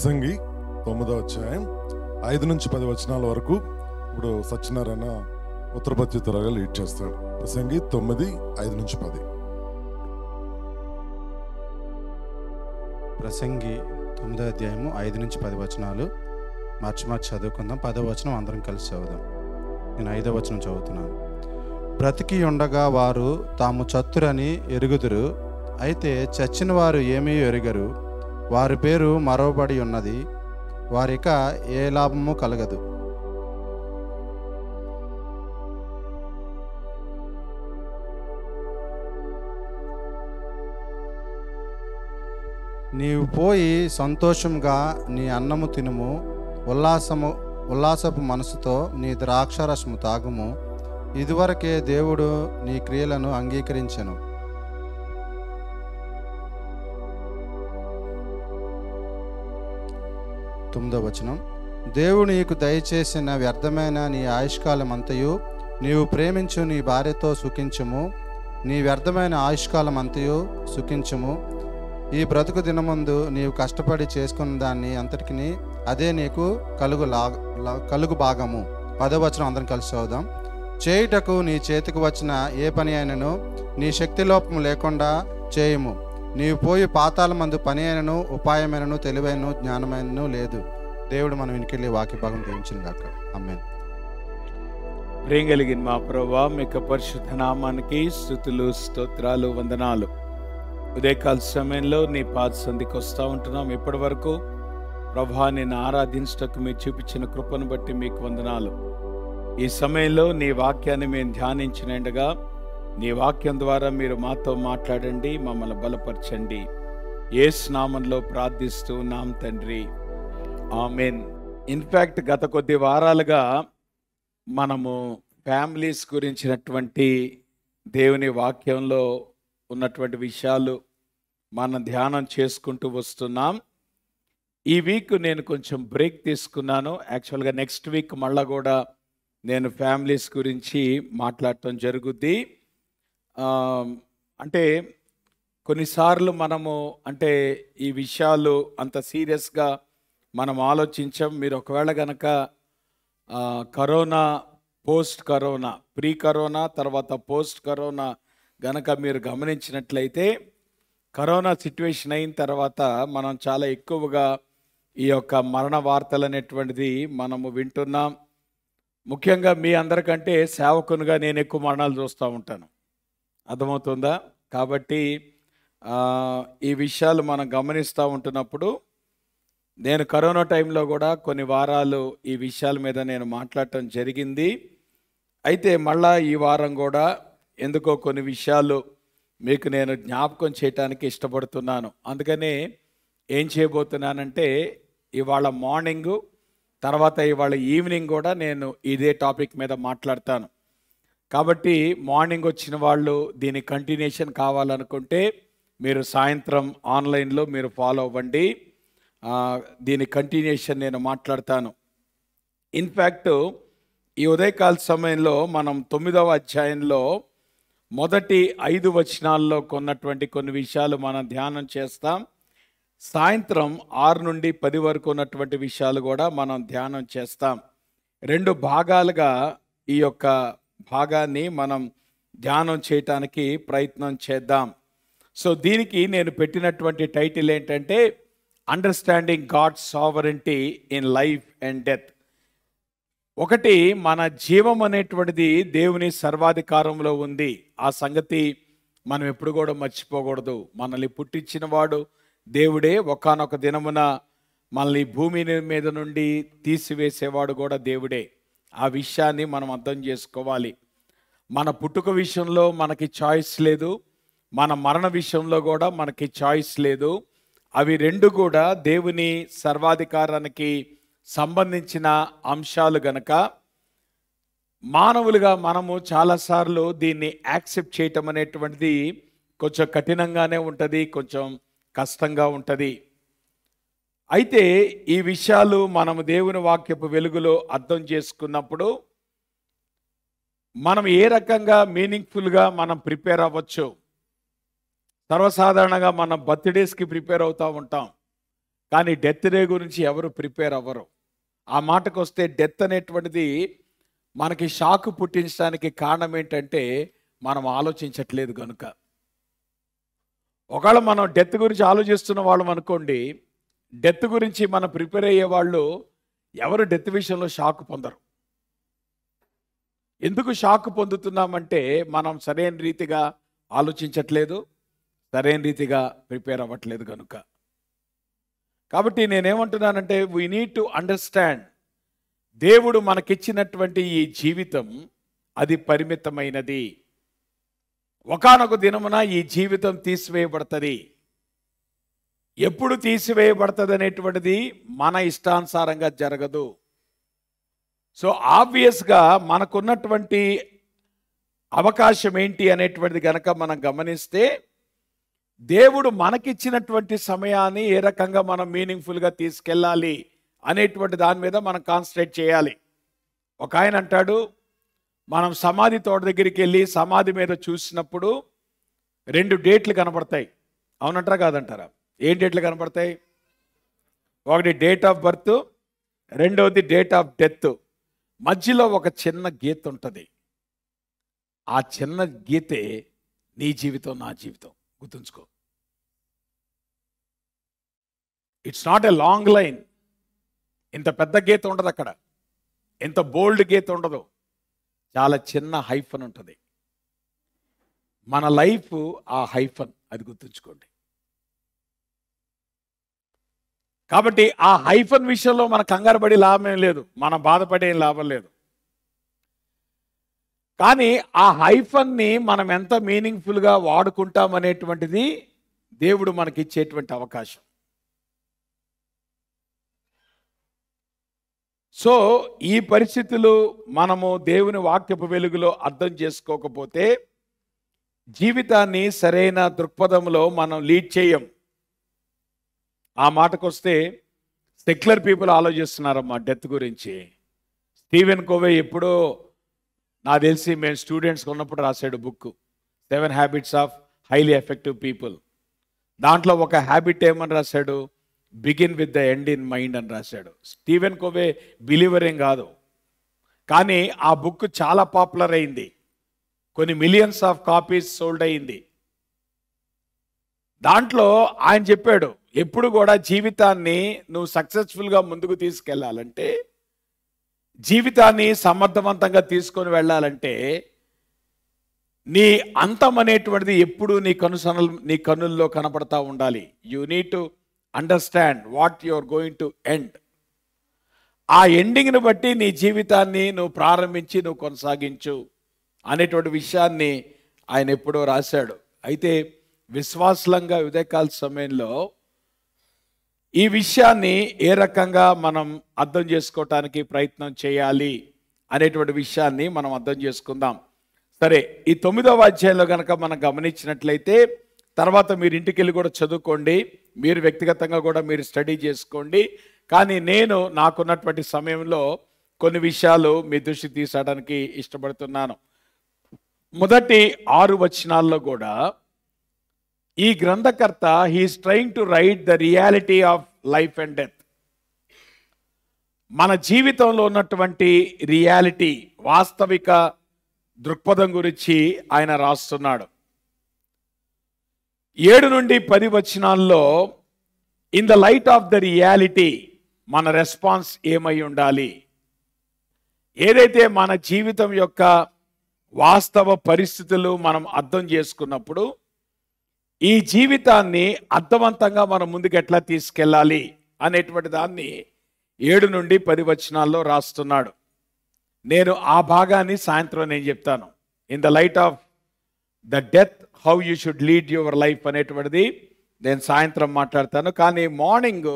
ప్రసంగి 9వ అధ్యాయం 5 నుంచి 10 వచనాల వరకు ఇప్పుడు సత్యనారాయణ ఉత్తరపత్యుతరాగా లీడ్ చేస్తాడు. ప్రసంగి 9, 5 నుంచి 10. ప్రసంగి 9వ అధ్యాయము 5 నుంచి 10 వచనాలు మార్చి చదువుకుందాం. 10వ వచనం అందరం కలిసి చదువుదాం. నేను 5వ వచనం చదువుతున్నాను. బ్రతికి ఉండగా వారు తాము చత్తురని ఎరుగుదురు, అయితే చచ్చిన వారు ఏమీ ఎరుగరు. వారి పేరు మరవబడి ఉన్నది, వారిక ఏ లాభము కలగదు. నీవు పోయి సంతోషంగా నీ అన్నము తినుము, ఉల్లాసపు మనసుతో నీ ద్రాక్షరసము తాగుము. ఇదివరకే దేవుడు నీ క్రియలను అంగీకరించెను. తొమ్మిదవ వచనం. దేవుడు నీకు దయచేసిన వ్యర్థమైన నీ ఆయుష్కాలమంతయు నీవు ప్రేమించు నీ భార్యతో సుఖించుము. నీ వ్యర్థమైన ఆయుష్కాలమంతయు సుఖించుము. ఈ బ్రతుకు దినమందు నీవు కష్టపడి చేసుకున్న దాన్ని అంతటికి అదే నీకు కలుగు భాగము. 10వ వచనం అందరం కలిసి చదువుదాం. చేయుటకు నీ చేతికి వచ్చిన ఏ పని అయినను నీ శక్తి లోపము లేకుండా చేయుము. నీవు పోయి పాతాళమందు పని అయినను ఉపాయమైనను తెలివైనను జ్ఞానమైనను లేదు. దేవుడు మనం వెనుకెళ్ళి వాక్య భాగం దీవించిన గాక. ఆమేన్. ప్రేమ కలిగిన మా ప్రభువా, మీకు పరిశుద్ధ నామానికి స్తుతులు, స్తోత్రాలు, వందనాలు. ఉదయకాల సమయంలో నీ పాద సంధికి వస్తూ ఉంటున్నాం. ఇప్పటి వరకు ప్రభువా, నేను ఆరాధించటకు మీరు చూపించిన కృపను బట్టి మీకు వందనాలు. ఈ సమయంలో నీ వాక్యాన్ని మేము ధ్యానించినట్టుగా నీ వాక్యం ద్వారా మీరు మాతో మాట్లాడండి, మమ్మల్ని బలపరచండి. యేసు నామంలో ప్రార్థిస్తూ ఉన్నాం తండ్రి, ఆమేన్. ఇన్ఫ్యాక్ట్ గత కొద్ది వారాలుగా మనము ఫ్యామిలీస్ గురించినటువంటి దేవుని వాక్యంలో ఉన్నటువంటి విషయాలు మనం ధ్యానం చేసుకుంటూ వస్తున్నాం. ఈ వీక్ నేను కొంచెం బ్రేక్ తీసుకున్నాను. యాక్చువల్గా నెక్స్ట్ వీక్ మళ్ళా కూడా నేను ఫ్యామిలీస్ గురించి మాట్లాడటం జరుగుద్ది. అంటే కొన్నిసార్లు మనము అంటే ఈ విషయాలు అంత సీరియస్గా మనం ఆలోచించాం. మీరు ఒకవేళ కనుక corona, post corona, pre corona, తర్వాత పోస్ట్ కరోనా గనక మీరు గమనించినట్లయితే, కరోనా సిచ్యువేషన్ అయిన తర్వాత మనం చాలా ఎక్కువగా ఈ యొక్క మరణ వార్తలు అనేటువంటిది మనము వింటున్నాం. ముఖ్యంగా మీ అందరికంటే సేవకునిగా నేను ఎక్కువ మరణాలు చూస్తూ ఉంటాను. అర్థమవుతుందా? కాబట్టి ఈ విషయాలు మనం గమనిస్తూ ఉంటున్నప్పుడు నేను కరోనా టైంలో కూడా కొన్ని వారాలు ఈ విషయాల మీద నేను మాట్లాడటం జరిగింది. అయితే మళ్ళా ఈ వారం కూడా ఎందుకో కొన్ని విషయాలు మీకు నేను జ్ఞాపకం చేయటానికి ఇష్టపడుతున్నాను. అందుకనే ఏం చేయబోతున్నానంటే, ఇవాళ మార్నింగు తర్వాత ఇవాళ ఈవినింగ్ కూడా నేను ఇదే టాపిక్ మీద మాట్లాడతాను. కాబట్టి మార్నింగ్ వచ్చిన వాళ్ళు దీని కంటిన్యూషన్ కావాలనుకుంటే మీరు సాయంత్రం ఆన్లైన్లో మీరు ఫాలో అవ్వండి. దీని కంటిన్యూషన్ నేను మాట్లాడతాను. ఇన్ఫ్యాక్ట్ ఈ ఉదయకాల సమయంలో మనం 9వ అధ్యాయంలో మొదటి 5 వచనాల్లో కొన్నటువంటి కొన్ని విషయాలు మనం ధ్యానం చేస్తాం. సాయంత్రం 6 నుండి 10 వరకు ఉన్నటువంటి విషయాలు కూడా మనం ధ్యానం చేస్తాం. 2 భాగాలుగా ఈ యొక్క భాగాన్ని మనం ధ్యానం చేయటానికి ప్రయత్నం చేద్దాం. సో దీనికి నేను పెట్టినటువంటి టైటిల్ ఏంటంటే, understanding God's sovereignty in life and death. ఒకటి, మన జీవం అనేటువంటిది దేవుని సర్వాధికారంలో ఉంది. ఆ సంగతి మనం ఎప్పుడు కూడా మర్చిపోకూడదు. మనల్ని పుట్టించిన వాడు దేవుడే. ఒకానొక దినమున మనల్ని భూమి మీద నుండి తీసివేసేవాడు కూడా దేవుడే. ఆ విషయాన్ని మనం అర్థం చేసుకోవాలి. మన పుట్టుక విషయంలో మనకి చాయిస్ లేదు, మన మరణ విషయంలో కూడా మనకి చాయిస్ లేదు. అవి 2 కూడా దేవుని సర్వాధికారానికి సంబంధించిన అంశాలు గనక మానవులుగా మనము చాలాసార్లు దీన్ని యాక్సెప్ట్ చేయటం అనేటువంటిది కొంచెం కఠినంగానే ఉంటుంది, కొంచెం కష్టంగా ఉంటుంది. అయితే ఈ విషయాలు మనము దేవుని వాక్యపు వెలుగులో అర్థం చేసుకున్నప్పుడు మనం ఏ రకంగా మీనింగ్ఫుల్గా మనం ప్రిపేర్ అవ్వచ్చు. సర్వసాధారణంగా మనం బర్త్డేస్కి ప్రిపేర్ అవుతూ ఉంటాం. కానీ డెత్ డే గురించి ఎవరు ప్రిపేర్ అవ్వరు. ఆ మాటకు వస్తే డెత్ అనేటువంటిది మనకి షాక్ పుట్టించడానికి కారణం ఏంటంటే మనం ఆలోచించట్లేదు కనుక. ఒకవేళ మనం డెత్ గురించి ఆలోచిస్తున్న వాళ్ళం అనుకోండి, డెత్ గురించి మనం ప్రిపేర్ అయ్యే వాళ్ళు ఎవరు డెత్ విషయంలో షాక్ పొందరు. ఎందుకు షాక్ పొందుతున్నామంటే మనం సరైన రీతిగా ఆలోచించట్లేదు, సరైన రీతిగా ప్రిపేర్ అవ్వట్లేదు కనుక. కాబట్టి నేనేమంటున్నానంటే వీ నీడ్ టు అండర్స్టాండ్, దేవుడు మనకిచ్చినటువంటి ఈ జీవితం అది పరిమితమైనది. ఒకానొక దినమున ఈ జీవితం తీసివేయబడుతుంది. ఎప్పుడు తీసివేయబడుతుంది అనేటువంటిది మన ఇష్టానుసారంగా జరగదు. సో ఆబ్వియస్గా మనకున్నటువంటి అవకాశం ఏంటి అనేటువంటిది కనుక మనం గమనిస్తే, దేవుడు మనకిచ్చినటువంటి సమయాన్ని ఏ రకంగా మనం మీనింగ్ఫుల్గా తీసుకెళ్ళాలి అనేటువంటి దాని మీద మనం కాన్సన్ట్రేట్ చేయాలి. ఒక ఆయన అంటాడు, మనం సమాధి తోట దగ్గరికి వెళ్ళి సమాధి మీద చూసినప్పుడు 2 డేట్లు కనబడతాయి. అవునంటారా కాదంటారా? ఏం డేట్లు కనబడతాయి? ఒకటి డేట్ ఆఫ్ బర్త్, రెండవది డేట్ ఆఫ్ డెత్. మధ్యలో ఒక చిన్న గీత ఉంటుంది. ఆ చిన్న గీతే నీ జీవితం, నా జీవితం. గుర్తుంచుకో, it's not a long line. ఇంత పెద్ద గీత ఉండదు అక్కడ, ఇంత బోల్డ్ గీత ఉండదు, చాలా చిన్న హైఫన్ ఉంటుంది. మన లైఫ్ ఆ హైఫన్, అది గుర్తుంచుకోండి. కాబట్టి ఆ హైఫన్ విషయంలో మన కంగారు పడి లాభం లేదు, మనం బాధపడే లాభం లేదు. కానీ ఆ హైఫన్ని మనం ఎంత మీనింగ్ఫుల్గా వాడుకుంటాం అనేటువంటిది దేవుడు మనకిచ్చేటువంటి అవకాశం. సో ఈ పరిస్థితులు మనము దేవుని వాక్యపు వెలుగులో అర్థం చేసుకోకపోతే జీవితాన్ని సరైన దృక్పథంలో మనం లీడ్ చేయం. ఆ మాటకు వస్తే సెక్యులర్ పీపుల్ ఆలోచిస్తున్నారమ్మా డెత్ గురించి. స్టీవెన్ కోవే ఎప్పుడో, నాకు తెలిసి మేము స్టూడెంట్స్ ఉన్నప్పుడు రాశాడు book 7 habits of highly effective people. దాంట్లో ఒక హ్యాబిట్ ఏమని రాశాడు? Begin with the end in mind అని రాశాడు. స్టీవెన్ కోవే బిలీవర్ ఏం కాదు, కానీ ఆ బుక్ చాలా పాపులర్ అయింది, కొన్ని మిలియన్స్ ఆఫ్ కాపీస్ సోల్డ్ అయింది. దాంట్లో ఆయన చెప్పాడు, ఎప్పుడు కూడా జీవితాన్ని నువ్వు సక్సెస్ఫుల్గా ముందుకు తీసుకెళ్ళాలంటే, జీవితాన్ని సమర్థవంతంగా తీసుకొని వెళ్ళాలంటే నీ అంతం అనేటువంటిది ఎప్పుడు నీ కన్నుల్లో కనపడతా ఉండాలి. You need to understand what you are going to end. ఆ ఎండింగ్ని బట్టి నీ జీవితాన్ని నువ్వు ప్రారంభించి నువ్వు కొనసాగించు అనేటువంటి విషయాన్ని ఆయన ఎప్పుడో రాశాడు. అయితే విశ్వాసంగా ఉదయకాల సమయంలో ఈ విషయాన్ని ఏ రకంగా మనం అర్థం చేసుకోవటానికి ప్రయత్నం చేయాలి అనేటువంటి విషయాన్ని మనం అర్థం చేసుకుందాం. సరే, ఈ 9వ అధ్యాయంలో కనుక మనం గమనించినట్లయితే, తర్వాత మీరు ఇంటికి వెళ్ళి కూడా చదువుకోండి, మీరు వ్యక్తిగతంగా కూడా మీరు స్టడీ చేసుకోండి. కానీ నేను నాకున్నటువంటి సమయంలో కొన్ని విషయాలు మీ దృష్టికి తీసడానికి ఇష్టపడుతున్నాను. మొదటి 6 వచనాల్లో కూడా ఈ గ్రంథకర్త he is trying to write the reality of life and death. మన జీవితంలో ఉన్నటువంటి రియాలిటీ, వాస్తవిక దృక్పథం గురించి ఆయన రాస్తున్నాడు. 7 నుండి 10 వచనాల్లో in the light of the reality మన రెస్పాన్స్ ఏమై ఉండాలి. ఏదైతే మన జీవితం యొక్క వాస్తవ పరిస్థితులు మనం అర్థం చేసుకున్నప్పుడు ఈ జీవితాన్ని అర్థవంతంగా మనం ముందుకు ఎట్లా తీసుకెళ్ళాలి అనేటువంటి దాన్ని 7 నుండి 10 వచనాల్లో రాస్తున్నాడు. నేను ఆ భాగాన్ని సాయంత్రం నేను చెప్తాను. In the light of the death how you should lead your life అనేటువంటిది నేను సాయంత్రం మాట్లాడతాను. కానీ మార్నింగ్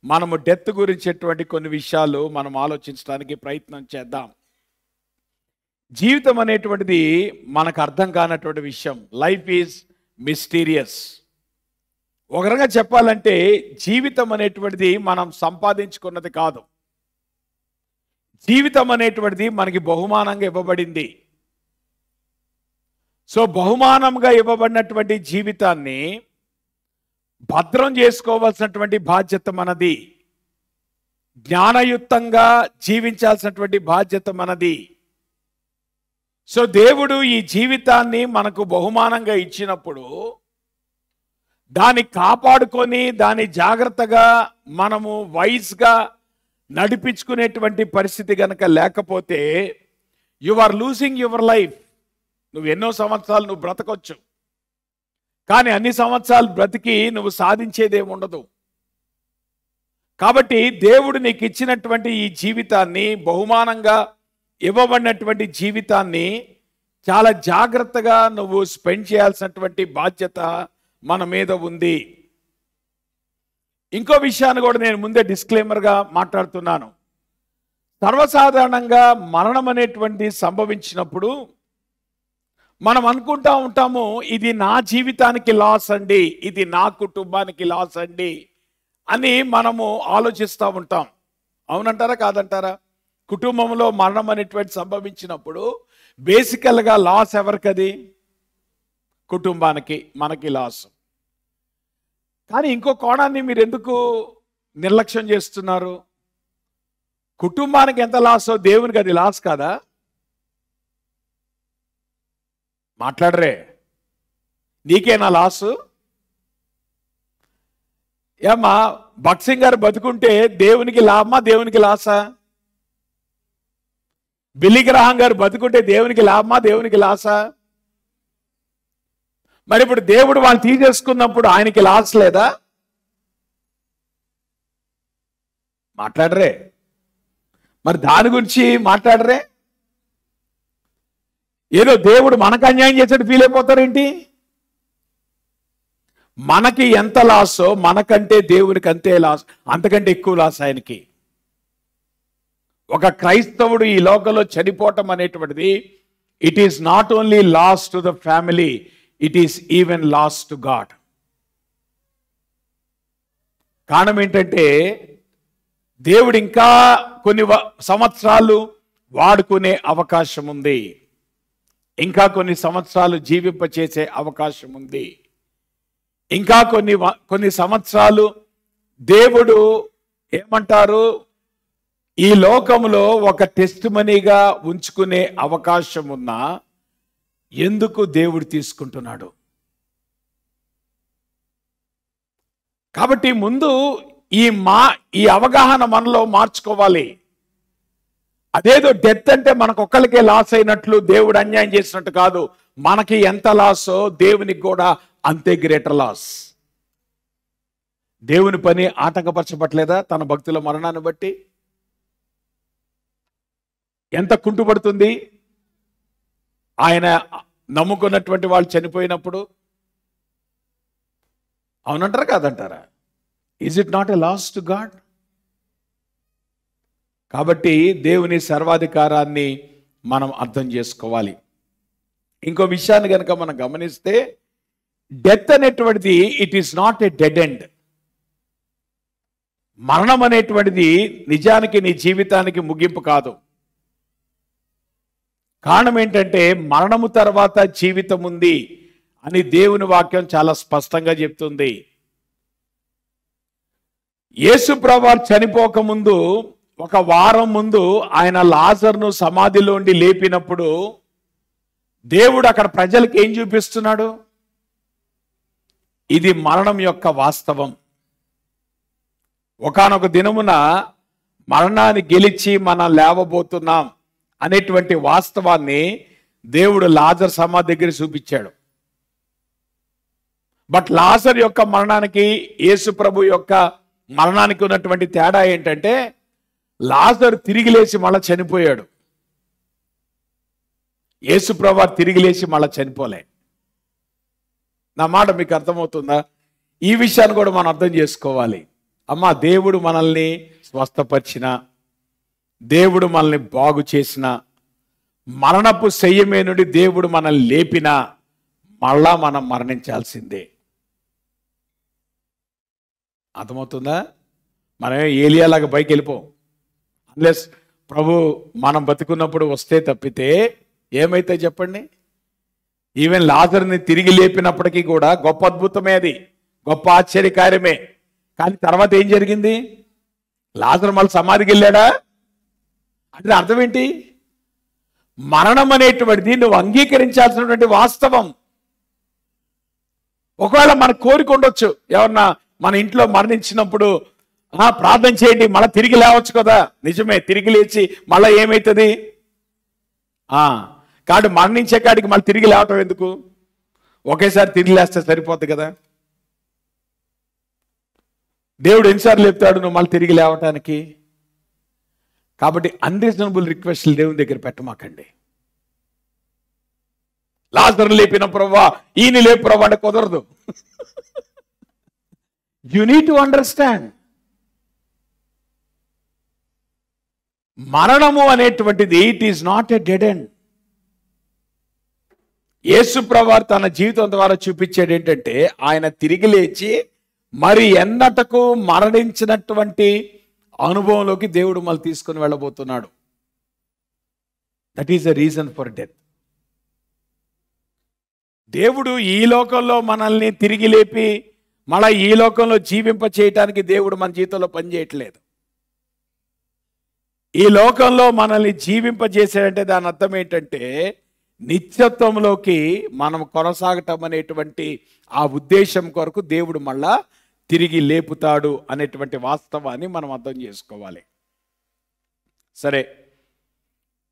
మనము డెత్ గురించేటువంటి కొన్ని విషయాలు మనం ఆలోచించడానికి ప్రయత్నం చేద్దాం. జీవితం అనేటువంటిది మనకు అర్థం కానటువంటి విషయం. Life is mysterious. ఒక రకంగా చెప్పాలంటే జీవితం అనేటువంటిది మనం సంపాదించుకున్నది కాదు. జీవితం అనేటువంటిది మనకి బహుమానంగా ఇవ్వబడింది. సో బహుమానంగా ఇవ్వబడినటువంటి జీవితాన్ని భద్రం చేసుకోవాల్సినటువంటి బాధ్యత మనది. జ్ఞానయుక్తంగా జీవించాల్సినటువంటి బాధ్యత మనది. సో దేవుడు ఈ జీవితాన్ని మనకు బహుమానంగా ఇచ్చినప్పుడు దాన్ని కాపాడుకొని దాన్ని జాగ్రత్తగా మనము వైజ్గా నడిపించుకునేటువంటి పరిస్థితి కనుక లేకపోతే you are losing your life. నువ్వు ఎన్నో సంవత్సరాలు నువ్వు బ్రతకొచ్చు, కానీ అన్ని సంవత్సరాలు బ్రతికి నువ్వు సాధించేదేముండదు. కాబట్టి దేవుడు నీకు ఇచ్చినటువంటి ఈ జీవితాన్ని, బహుమానంగా ఇవ్వబడినటువంటి జీవితాన్ని చాలా జాగ్రత్తగా నువ్వు స్పెండ్ చేయాల్సినటువంటి బాధ్యత మన మీద ఉంది. ఇంకో విషయాన్ని కూడా నేను ముందే డిస్క్లైమర్గా మాట్లాడుతున్నాను. సర్వసాధారణంగా మరణం అనేటువంటి సంభవించినప్పుడు మనం అనుకుంటా ఉంటాము, ఇది నా జీవితానికి లాస్ అండి, ఇది నా కుటుంబానికి లాస్ అండి అని మనము ఆలోచిస్తూ ఉంటాం. అవునంటారా కాదంటారా? కుటుంబంలో మరణం అనేటువంటి సంభవించినప్పుడు బేసికల్గా లాస్ ఎవరికది? కుటుంబానికి, మనకి లాస్. కానీ ఇంకో కోణాన్ని మీరు ఎందుకు నిర్లక్ష్యం చేస్తున్నారు? కుటుంబానికి ఎంత లాసో దేవునికి అది లాస్ కాదా? మాట్లాడరే, నీకేనా లాసు? ఏమ్మా, భక్సింగ్ గారు బతుకుంటే దేవునికి లాభమా, దేవునికి లాసా? బిల్లిగ్రహం గారు బతుకుంటే దేవునికి లాభమా, దేవునికి లాసా? మరి ఇప్పుడు దేవుడు వాళ్ళు తీసేసుకున్నప్పుడు ఆయనకి లాస్ లేదా? మాట్లాడరే, మరి దాని గురించి మాట్లాడరే. ఏదో దేవుడు మనకు అన్యాయం చేసాడు ఫీల్ అయిపోతారేంటి? మనకి ఎంత లాసో మనకంటే దేవునికి అంతే లాస్, అంతకంటే ఎక్కువ లాస్ ఆయనకి. ఒక క్రైస్తవుడు ఈ లోకంలో చనిపోవటం అనేటువంటిది it is not only loss to the family, it is even loss to God. కారణం ఏంటంటే దేవుడు ఇంకా కొన్ని సంవత్సరాలు వాడుకునే అవకాశం ఉంది, ఇంకా కొన్ని సంవత్సరాలు జీవింపచేసే అవకాశం ఉంది, ఇంకా కొన్ని సంవత్సరాలు దేవుడు ఏమంటారు ఈ లోకంలో ఒక టెస్ట్ మనీగా ఉంచుకునే అవకాశం ఉన్నా ఎందుకు దేవుడు తీసుకుంటున్నాడు? కాబట్టి ముందు ఈ అవగాహన మనలో మార్చుకోవాలి. అదేదో డెత్ అంటే మనకొక్కరికే లాస్ అయినట్లు, దేవుడు అన్యాయం చేసినట్టు కాదు. మనకి ఎంత లాసో దేవునికి కూడా అంతే గ్రేటర్ లాస్. దేవుని పని ఆటంకపరచబట్లేదా తన భక్తుల మరణాన్ని బట్టి? ఎంత కుంటుపడుతుంది ఆయన నమ్ముకున్నటువంటి వాళ్ళు చనిపోయినప్పుడు? అవునంటారా కాదంటారా? Is it not a loss to God? కాబట్టి దేవుని సర్వాధికారాన్ని మనం అర్థం చేసుకోవాలి. ఇంకో విషయాన్ని కనుక మనం గమనిస్తే, డెత్ అనేటువంటిది it is not a dead end. మరణం అనేటువంటిది నిజానికి నీ జీవితానికి ముగింపు కాదు. కారణం ఏంటంటే మరణము తర్వాత జీవితం ఉంది అని దేవుని వాక్యం చాలా స్పష్టంగా చెప్తుంది. యేసు ప్రభువు చనిపోకముందు ఒక వారం ముందు ఆయన లాజరును సమాధిలోండి లేపినప్పుడు దేవుడు అక్కడ ప్రజలకు ఏం చూపిస్తున్నాడు? ఇది మరణం యొక్క వాస్తవం. ఒకానొక దినమున మరణాన్ని గెలిచి మనం లేవబోతున్నాం అనేటువంటి వాస్తవాన్ని దేవుడు లాజరు సమాధి దగ్గర చూపించాడు. బట్ లాజరు యొక్క మరణానికి యేసు ప్రభు యొక్క మరణానికి ఉన్నటువంటి తేడా ఏంటంటే, లాజరు తిరిగి లేచి మళ్ళా చనిపోయాడు. యేసు ప్రభు తిరిగి లేచి మళ్ళా చనిపోలే. నా మాట మీకు అర్థమవుతుందా? ఈ విషయాన్ని కూడా మనం అర్థం చేసుకోవాలి. అమ్మా, దేవుడు మనల్ని స్వస్థపరిచిన, దేవుడు మనల్ని బాగు చేసిన, మరణపు శయ్యమే నుండి దేవుడు మనల్ని లేపిన, మళ్ళా మనం మరణించాల్సిందే. అర్థమవుతుందా? మనమే ఏలియాలాగా పైకి వెళ్ళిపోం. అన్లెస్ ప్రభు మనం బతుకున్నప్పుడు వస్తే తప్పితే ఏమైతే చెప్పండి. ఈవెన్ లాజరుని తిరిగి లేపినప్పటికీ కూడా గొప్ప అద్భుతమే అది. గొప్ప ఆశ్చర్యకార్యమే. కానీ తర్వాత ఏం జరిగింది? లాజరు మళ్ళీ సమాధికి వెళ్ళాడా అంటే అర్థం ఏంటి? మరణం అనేటువంటిది నువ్వు అంగీకరించాల్సినటువంటి వాస్తవం. ఒకవేళ మన కోరిక ఉండొచ్చు, ఎవరన్నా మన ఇంట్లో మరణించినప్పుడు ప్రార్థన చేయండి మళ్ళీ తిరిగి లేవచ్చు కదా. నిజమే, తిరిగి లేచి మళ్ళీ ఏమవుతుంది? కాడు మరణించే కాడికి మళ్ళీ తిరిగి లేవటం ఎందుకు? ఒకేసారి తిరిగి లేస్తే సరిపోతుంది కదా. దేవుడు ఎన్నిసార్లు చెప్తాడు నువ్వు మళ్ళీ తిరిగి లేవటానికి? కాబట్టి అన్రీజనబుల్ రిక్వెస్ట్లు దేవుని దగ్గర పెట్టమాకండి. లాజరు లేపిన ప్రభువా, ఈయన లేపు ప్రభువా అంటే కుదరదు. యు నీడ్ టు అండర్స్టాండ్, మరణము అనేటువంటిది it is not a dead end. Yesu ప్రభువు తన జీవితం ద్వారా చూపించాడు ఏంటంటే ఆయన తిరిగి లేచి మరి ఎన్నటకు మరణించినటువంటి అనుభవంలోకి దేవుడు మళ్ళీ తీసుకుని వెళ్ళబోతున్నాడు. That is the reason for death. దేవుడు ఈ లోకంలో మనల్ని తిరిగి లేపి మళ్ళీ ఈ లోకంలో జీవింప చేయటానికి దేవుడు మన జీవితంలో పనిచేయట్లేదు. ఈ లోకంలో మనల్ని జీవింపజేసాడంటే దాని అర్థం ఏంటంటే నిత్యత్వంలోకి మనం కొనసాగటం అనేటువంటి ఆ ఉద్దేశం కొరకు దేవుడు మళ్ళా తిరిగి లేపుతాడు అనేటువంటి వాస్తవాన్ని మనం అర్థం చేసుకోవాలి. సరే,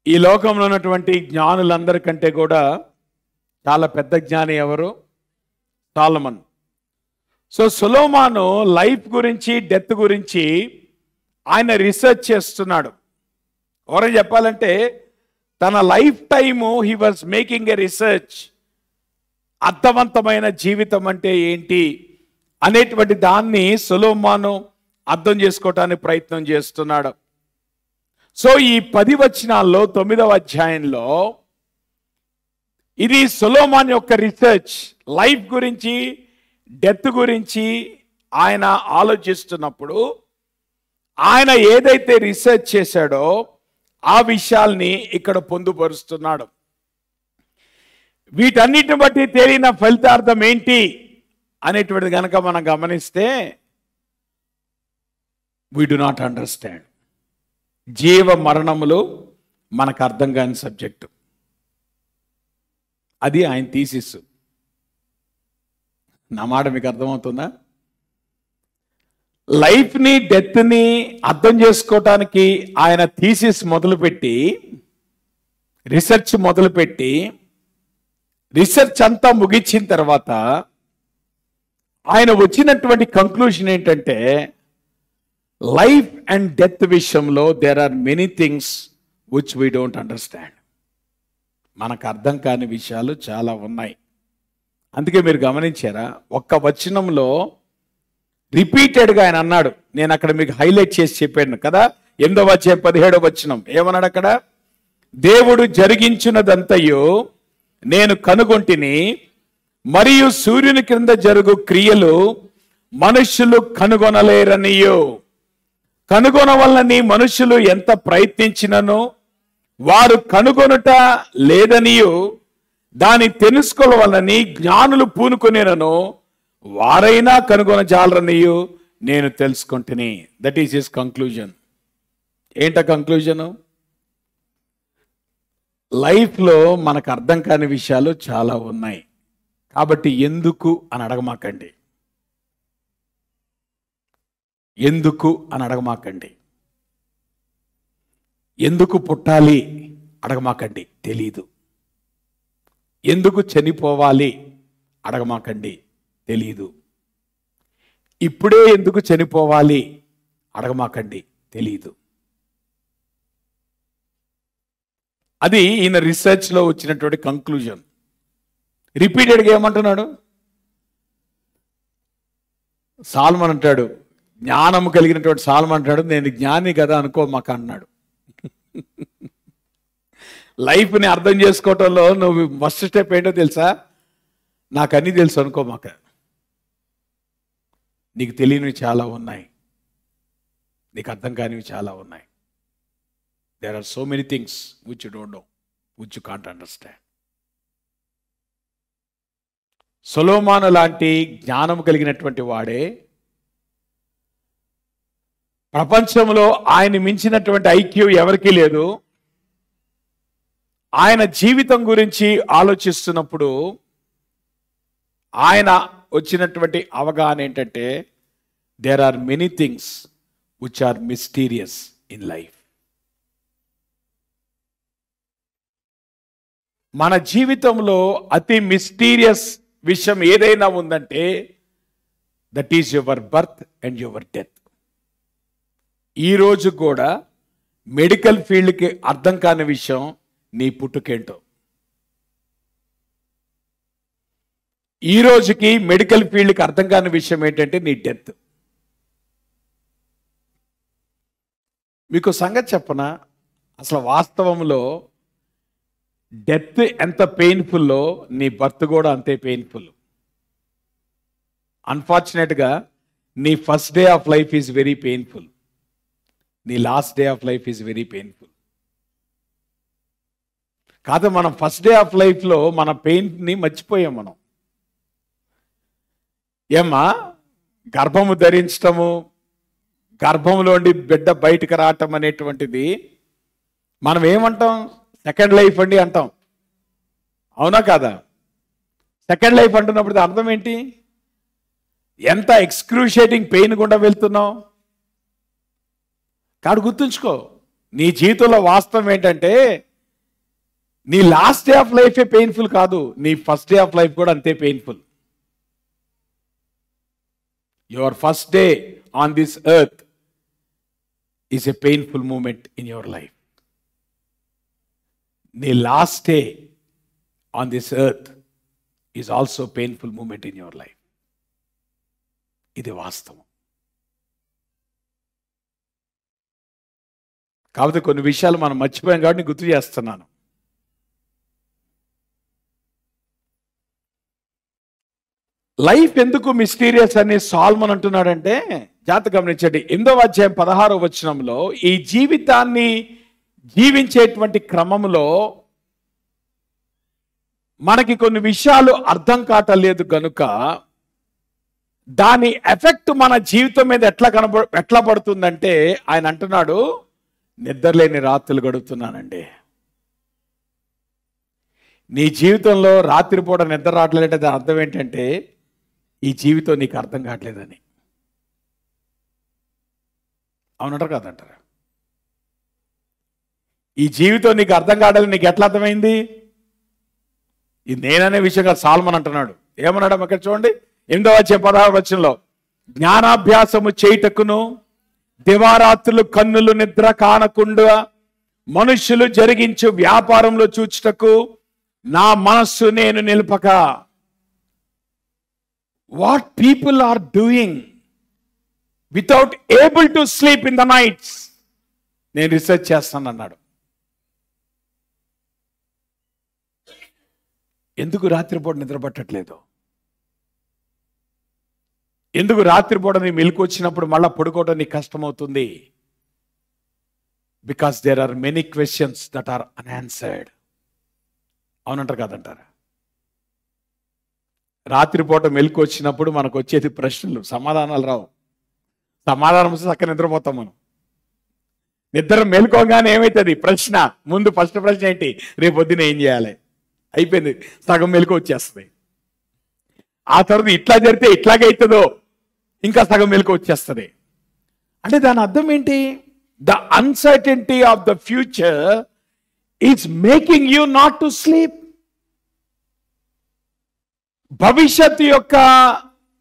ఈ లోకంలో ఉన్నటువంటి జ్ఞానులందరికంటే కూడా చాలా పెద్ద జ్ఞాని ఎవరు? సొలొమన్. సో సొలొమోను లైఫ్ గురించి, డెత్ గురించి ఆయన రీసెర్చ్ చేస్తున్నాడు. ఎవరైనా చెప్పాలంటే తన life time he was making a research. అర్థవంతమైన జీవితం అంటే ఏంటి అనేటువంటి దాన్ని సొలొమోను అర్థం చేసుకోవటానికి ప్రయత్నం చేస్తున్నాడు. సో ఈ 10 వచనాల్లో 9వ అధ్యాయంలో ఇది సొలొమోను యొక్క రీసెర్చ్. లైఫ్ గురించి, డెత్ గురించి ఆయన ఆలోచిస్తున్నప్పుడు ఆయన ఏదైతే రీసెర్చ్ చేశాడో ఆ విషయాల్ని ఇక్కడ పొందుపరుస్తున్నాడు. వీటన్నిటిని బట్టి తేలిన ఫలితార్థం ఏంటి అనేటువంటిది కనుక మనం గమనిస్తే వీ డు నాట్ అండర్స్టాండ్. జీవ మరణములు మనకు అర్థం కాని సబ్జెక్టు. అది ఆయన థీసిస్. నా మాట మీకు అర్థమవుతుందా? లైఫ్ని, డెత్ని అర్థం చేసుకోవటానికి ఆయన థీసిస్ మొదలుపెట్టి, రీసెర్చ్ మొదలుపెట్టి, రీసెర్చ్ అంతా ముగించిన తర్వాత ఆయన వచ్చినటువంటి కంక్లూషన్ ఏంటంటే లైఫ్ అండ్ డెత్ విషయంలో there are many things which we don't understand. మనకు అర్థం కాని విషయాలు చాలా ఉన్నాయి. అందుకే మీరు గమనించారా, ఒక్క వచనంలో రిపీటెడ్గా ఆయన అన్నాడు. నేను అక్కడ మీకు హైలైట్ చేసి చెప్పాను కదా, 8వ అధ్యాయం 17వ వచనం ఏమన్నాడు అక్కడ? దేవుడు జరిగించినదంతయు నేను కనుగొంటిని, మరియు సూర్యుని క్రింద జరుగు క్రియలు మనుష్యులు కనుగొనలేరనియు. కనుగొనవలనని మనుషులు ఎంత ప్రయత్నించినను వారు కనుగొనుట లేదనియు, దాన్ని తెలుసుకోవాలని జ్ఞానులు పూనుకొనేనను వారైనా కనుగొనజాలరనియు నేను తెలుసుకుంటుని. That is his conclusion. ఏంట కంక్లూజను? లైఫ్లో మనకు అర్థం కాని విషయాలు చాలా ఉన్నాయి. కాబట్టి ఎందుకు అని అడగమాకండి. ఎందుకు అని అడగమాకండి. ఎందుకు పుట్టాలి అడగమాకండి, తెలీదు. ఎందుకు చనిపోవాలి అడగమాకండి, తెలీదు. ఇప్పుడే ఎందుకు చనిపోవాలి అడగమాకండి, తెలీదు. అది ఈయన రీసెర్చ్లో వచ్చినటువంటి కంక్లూజన్. రిపీటెడ్గా ఏమంటున్నాడు? సాల్మన్ అంటాడు, జ్ఞానం కలిగినటువంటి సాల్మన్ అంటాడు, నేను జ్ఞాని కదా అనుకోమాక అన్నాడు. లైఫ్ని అర్థం చేసుకోవటంలో నువ్వు ఫస్ట్ స్టెప్ ఏంటో తెలుసా? నాకు అన్నీ తెలుసు అనుకోమాక. నీకు తెలియనివి చాలా ఉన్నాయి, నీకు అర్థం కానివి చాలా ఉన్నాయి. There are so many things which you don't know, which you can't understand. Solomon లాంటి జ్ఞానం కలిగినటువంటి వాడే ప్రపంచంలో ఆయన మించినటువంటి ఐక్యూ ఎవరికీ లేదు. ఆయన జీవితం గురించి ఆలోచిస్తున్నప్పుడు ఆయన వచ్చినటువంటి అవగాహన ఏంటంటే there are many things which are mysterious in life. మన జీవితంలో అతి మిస్టీరియస్ విషయం ఏదైనా ఉందంటే that is your birth and your death. ఈరోజు కూడా మెడికల్ ఫీల్డ్కి అర్థం కాని విషయం నీ పుట్టుకేంటో. ఈ రోజుకి మెడికల్ ఫీల్డ్కి అర్థం కాని విషయం ఏంటంటే నీ డెత్. మీకు సంగతి చెప్పనా, అసలు వాస్తవంలో డెత్ ఎంత పెయిన్ఫుల్లో నీ బర్త్ కూడా అంతే పెయిన్ఫుల్. అన్ఫార్చునేట్గా నీ first day of life is very painful, నీ last day of life is very painful. కాదు, మనం ఫస్ట్ డే ఆఫ్ లైఫ్లో మన పెయిన్ని మర్చిపోయాం. మనం ఏమ్మా గర్భము ధరించటము, గర్భంలోండి బిడ్డ బయటకు రావటం అనేటువంటిది మనం ఏమంటాం, సెకండ్ లైఫ్ అండి అంటాం. అవునా కాదా? సెకండ్ లైఫ్ అంటున్నప్పుడు అర్థం ఏంటి? ఎంత ఎక్స్క్రూషియేటింగ్ పెయిన్ గుండా వెళ్తున్నావు. కాదు, గుర్తుంచుకో, నీ జీవితంలో వాస్తవం ఏంటంటే నీ లాస్ట్ డే ఆఫ్ లైఫే పెయిన్ఫుల్ కాదు, నీ ఫస్ట్ డే ఆఫ్ లైఫ్ కూడా అంతే painful. Your first day on this earth is a painful moment in your life. నీ last day on this earth is also painful moment in your life. ఇది వాస్తవం. కాకపోతే కొన్ని విషయాలు మనం మర్చిపోయాం కాబట్టి గుర్తు చేస్తున్నాను. లైఫ్ ఎందుకు మిస్టీరియస్ అని సాల్మన్ అంటున్నాడంటే, జాగ్రత్తగా గమనించండి. 8వ అధ్యాయం 16వ వచనంలో ఈ జీవితాన్ని జీవించేటువంటి క్రమంలో మనకి కొన్ని విషయాలు అర్థం కావట్లేదు కనుక దాని ఎఫెక్ట్ మన జీవితం మీద ఎట్లా పడుతుందంటే ఆయన అంటున్నాడు, నిద్రలేని రాత్రులు గడుపుతున్నానండి. నీ జీవితంలో రాత్రిపూట నిద్ర రావట్లేదంటే దాని అర్థం ఏంటంటే ఈ జీవితం నీకు అర్థం కావట్లేదని. అవునంటారు కాదంటారా? ఈ జీవితం నీకు అర్థం కావట్లేదు, నీకు ఎట్లా అర్థమైంది? ఇది నేననే విషయంగా సాల్మన్ అంటున్నాడు. ఏమన్నాడు అక్కడ చూడండి, 8వ అధ్యాయం 16వ వచనంలో, జ్ఞానాభ్యాసము చేయుటకును దివారాత్రులు కన్నులు నిద్ర కానకుండా మనుష్యులు జరిగించు వ్యాపారంలో చూచుటకు నా మనస్సు నేను నిలుపక. What people are doing without able to sleep in the nights, నేను రీసెర్చ్ చేస్తాను అన్నాడు. ఎందుకు రాత్రిపూట నిద్ర పట్టట్లేదు? ఎందుకు రాత్రిపూట నీ మెలకు వచ్చినప్పుడు మళ్ళా పడుకోవడం నీకు కష్టమవుతుంది? Because there are many questions that are unanswered. అవునంటారు కాదంటారా? రాత్రిపూట మెలకు వచ్చినప్పుడు మనకు వచ్చేది ప్రశ్నలు, సమాధానాలు రావు. సమాధానం వస్తే చక్కగా నిద్రపోతాం మనం. నిద్ర మెలుకోగానే ఏమవుతుంది? ప్రశ్న. ముందు ఫస్ట్ ప్రశ్న ఏంటి? రేపు పొద్దున ఏం చేయాలి? అయిపోయింది, సగం మెలకు వచ్చేస్తుంది. ఆ తర్వాత ఇట్లా జరిగితే ఇట్లాగే అవుతుందో, ఇంకా సగం మెలకు వచ్చేస్తుంది. అంటే దాని అర్థం ఏంటి? The uncertainty of the future is making you not to sleep. భవిష్యత్తు యొక్క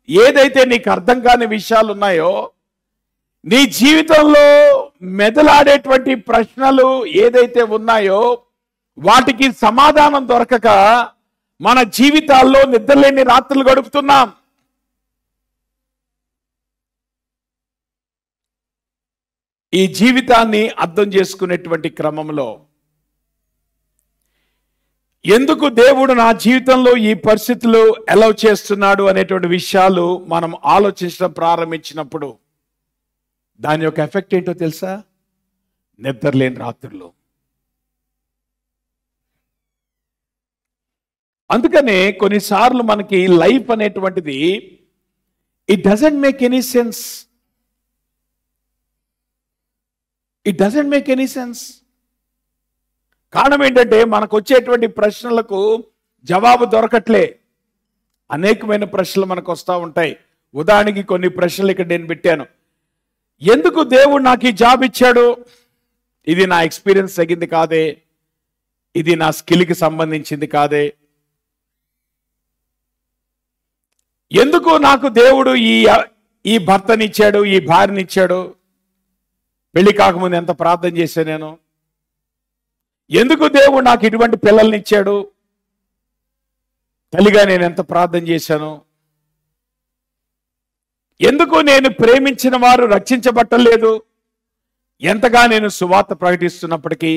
ఏదైతే నీకు అర్థం కాని విషయాలు ఉన్నాయో, నీ జీవితంలో మెదలాడేటువంటి ప్రశ్నలు ఏదైతే ఉన్నాయో వాటికి సమాధానం దొరకక మన జీవితాల్లో నిద్రలేని రాత్రులు గడుపుతున్నాం. ఈ జీవితాన్ని అర్థం చేసుకునేటువంటి క్రమంలో ఎందుకు దేవుడు నా జీవితంలో ఈ పరిస్థితులు అలౌ చేస్తున్నాడు అనేటువంటి విషయాలు మనం ఆలోచించడం ప్రారంభించినప్పుడు దాని యొక్క ఎఫెక్ట్ ఏంటో తెలుసా? నిద్రలేని రాత్రులు. అందుకనే కొన్నిసార్లు మనకి లైఫ్ అనేటువంటిది it doesn't make any sense. It doesn't make any sense. కారణం ఏంటంటే మనకు వచ్చేటువంటి ప్రశ్నలకు జవాబు దొరకట్లే. అనేకమైన ప్రశ్నలు మనకు వస్తూ ఉంటాయి. ఉదాహరణకి కొన్ని ప్రశ్నలు ఇక్కడ నేను పెట్టాను. ఎందుకు దేవుడు నాకు ఈ జాబ్ ఇచ్చాడు? ఇది నా ఎక్స్పీరియన్స్ తగ్గింది కాదే, ఇది నా స్కిల్కి సంబంధించింది కాదే. ఎందుకు నాకు దేవుడు ఈ భర్తనిచ్చాడు, ఈ భార్యనిచ్చాడు? పెళ్లి కాకముందు ఎంత ప్రార్థన చేశాను నేను. ఎందుకు దేవుడు నాకు ఇటువంటి పిల్లల్ని ఇచ్చాడు? తల్లిగా నేను ఎంత ప్రార్థన చేశాను. ఎందుకు నేను ప్రేమించిన వారు రక్షించబట్టలేదు, ఎంతగా నేను సువార్త ప్రకటిస్తున్నప్పటికీ?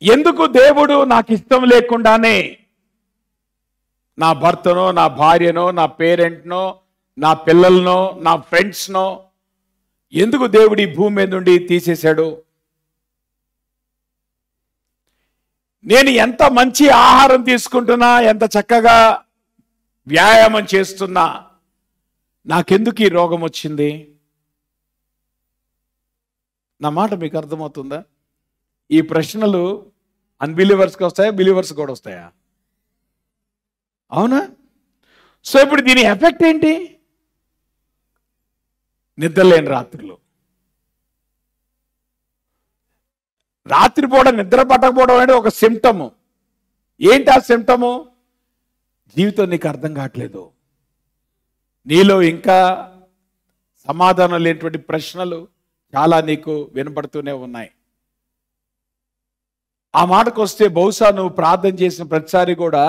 ఎందుకు దేవుడు నాకు ఇష్టం లేకుండానే నా భర్తనో, నా భార్యనో, నా పేరెంట్నో, నా పిల్లలనో, నా ఫ్రెండ్స్నో ఎందుకు దేవుడు ఈ భూమి మీద నుండి తీసేశాడు? నేను ఎంత మంచి ఆహారం తీసుకుంటున్నా, ఎంత చక్కగా వ్యాయామం చేస్తున్నా, నాకెందుకు ఈ రోగం వచ్చింది? నా మాట మీకు అర్థమవుతుందా? ఈ ప్రశ్నలు అన్బిలీవర్స్కి వస్తాయా, బిలీవర్స్ కూడా వస్తాయా? అవునా? సో ఇప్పుడు దీని ఎఫెక్ట్ ఏంటి? నిద్రలేని రాత్రులు. రాత్రిపూట నిద్ర పట్టకపోవడం అనేది ఒక సిమ్టము. ఏంటి ఆ సిమ్టము? జీవితం నీకు అర్థం కావట్లేదు. నీలో ఇంకా సమాధానం లేనటువంటి ప్రశ్నలు చాలా నీకు వినపడుతూనే ఉన్నాయి. ఆ మాటకు వస్తే బహుశా నువ్వు ప్రార్థన చేసిన ప్రతిసారి కూడా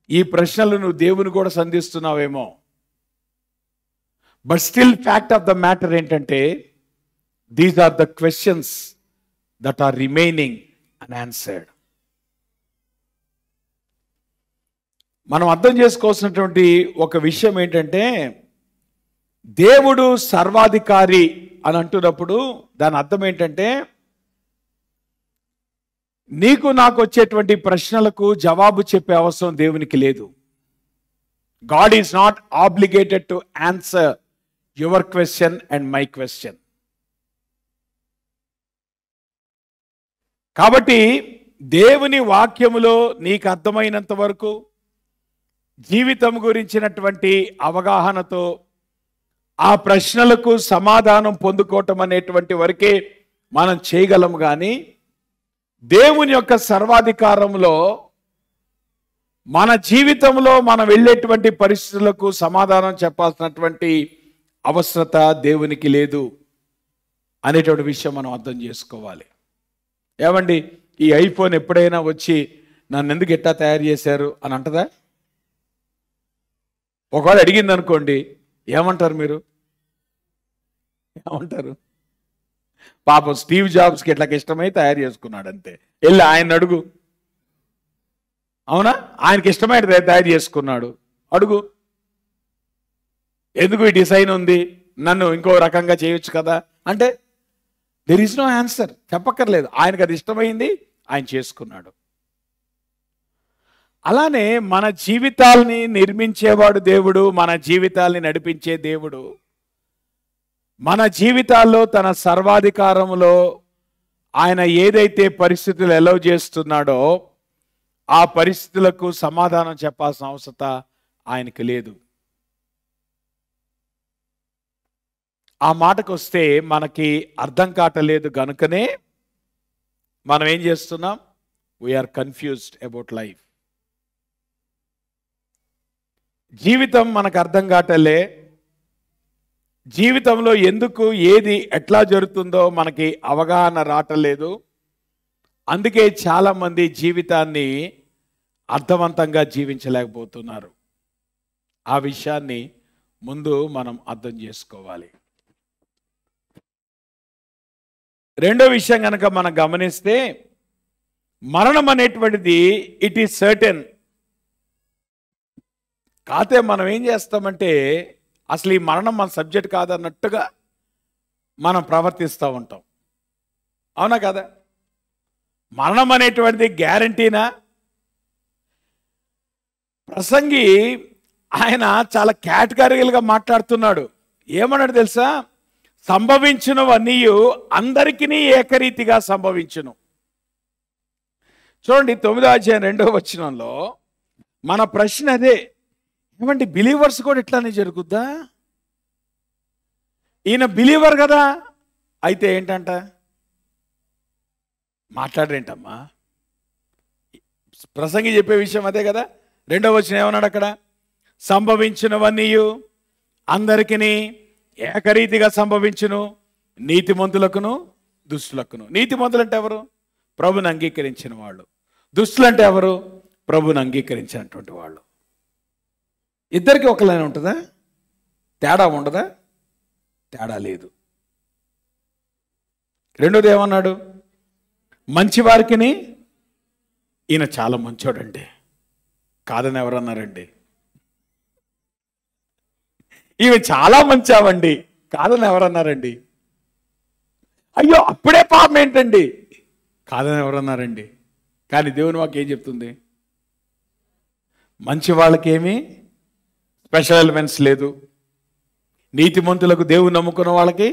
ఈ ప్రశ్నలు నువ్వు దేవుని కూడా సంధిస్తున్నావేమో. But still fact of the matter ఏంటంటే these are the questions that are remaining unanswered. మనం అర్థం చేసుకోవాల్సినటువంటి ఒక విషయం ఏంటంటే దేవుడు సర్వాధికారి అని అంటున్నప్పుడు దాని అర్థం ఏంటంటే నీకు నాకు వచ్చేటువంటి ప్రశ్నలకు జవాబు చెప్పే అవసరం దేవునికి లేదు. God is not obligated to answer your question and my question. కాబట్టి దేవుని వాక్యములో నీకు అర్థమైనంత వరకు జీవితం గురించినటువంటి అవగాహనతో ఆ ప్రశ్నలకు సమాధానం పొందుకోవటం అనేటువంటి వరకే మనం చేయగలము. కానీ దేవుని యొక్క సర్వాధికారంలో మన జీవితంలో మనం వెళ్ళేటువంటి పరిస్థితులకు సమాధానం చెప్పాల్సినటువంటి అవసరత దేవునికి లేదు అనేటువంటి విషయం మనం అర్థం చేసుకోవాలి. ఏమండి, ఈ ఐఫోన్ ఎప్పుడైనా వచ్చి నన్ను ఎందుకు ఎట్టా తయారు చేశారు అని అంటదా? ఒకవేళ అడిగింది అనుకోండి, ఏమంటారు మీరు? ఏమంటారు? పాపం స్టీవ్ జాబ్స్కి ఇట్లాకి ఇష్టమై తయారు చేసుకున్నాడు అంతే. వెళ్ళి ఆయన అడుగు. అవునా? ఆయనకి ఇష్టమైన తయారు చేసుకున్నాడు, అడుగు. ఎందుకు ఈ డిజైన్ ఉంది, నన్ను ఇంకో రకంగా చేయొచ్చు కదా అంటే దెర్ ఈజ్ నో ఆన్సర్. చెప్పక్కర్లేదు, ఆయనకు అది ఇష్టమైంది, ఆయన చేసుకున్నాడు. అలానే మన జీవితాల్ని నిర్మించేవాడు దేవుడు, మన జీవితాల్ని నడిపించే దేవుడు. మన జీవితాల్లో తన సర్వాధికారంలో ఆయన ఏదైతే పరిస్థితులు ఎలవ్ చేస్తున్నాడో ఆ పరిస్థితులకు సమాధానం చెప్పాల్సిన అవసరం ఆయనకి లేదు. ఆ మాటకు వస్తే మనకి అర్థం కావట్లేదు గనుకనే మనం ఏం చేస్తున్నాం? We are confused about life. జీవితం మనకు అర్థం కావట్లే. జీవితంలో ఎందుకు ఏది ఎట్లా జరుగుతుందో మనకి అవగాహన రావట్లేదు. అందుకే చాలామంది జీవితాన్ని అర్థవంతంగా జీవించలేకపోతున్నారు. ఆ విషయాన్ని ముందు మనం అర్థం చేసుకోవాలి. రెండో విషయం కనుక మనం గమనిస్తే మరణం అనేటువంటిది ఇట్ ఈస్ సర్టెన్. కాతే మనం ఏం చేస్తామంటే అసలు ఈ మరణం మన సబ్జెక్ట్ కాదన్నట్టుగా మనం ప్రవర్తిస్తూ ఉంటాం. అవునా కదా? మరణం అనేటువంటిది గ్యారంటీనా? ప్రసంగి ఆయన చాలా కేటగిరీలుగా మాట్లాడుతున్నాడు. ఏమన్నాడు తెలుసా? సంభవించునవన్నీ అందరికీ ఏకరీతిగా సంభవించును. చూడండి 9వ అధ్యాయం 2వ వచనంలో మన ప్రశ్న అదే, ఏమంటే బిలీవర్స్ కూడా ఇట్లానే జరుగుద్దా? ఈయన బిలీవర్ కదా, అయితే ఏంటంట? మాట్లాడరేంటమ్మా? ప్రసంగి చెప్పే విషయం అదే కదా. 2వ వచనం ఏమన్నాడు అక్కడ? సంభవించినవన్నీ అందరికీ ఏకరీతిగా సంభవించును, నీతిమంతులకును దుష్టులకును. నీతిమంతులు అంటే ఎవరు? ప్రభుని అంగీకరించిన వాళ్ళు. దుష్టులు అంటే ఎవరు? ప్రభుని అంగీకరించినటువంటి వాళ్ళు. ఇద్దరికి ఒకలానే ఉంటుందా? తేడా ఉండదా? తేడా లేదు. రెండోది ఏమన్నాడు? మంచివారికి ఈయన చాలా మంచోడండి కాదని ఎవరన్నారండి? ఈమె చాలా మంచావండి కాదని ఎవరన్నారండి? అయ్యో అప్పుడే పాపం ఏంటండి కాదని ఎవరన్నారండి? కానీ దేవుని వాక్యం ఏం చెప్తుంది? మంచి వాళ్ళకేమీ స్పెషల్ ఎలిమెంట్స్ లేదు, నీతిమంతులకు దేవుని నమ్ముకున్న వాళ్ళకి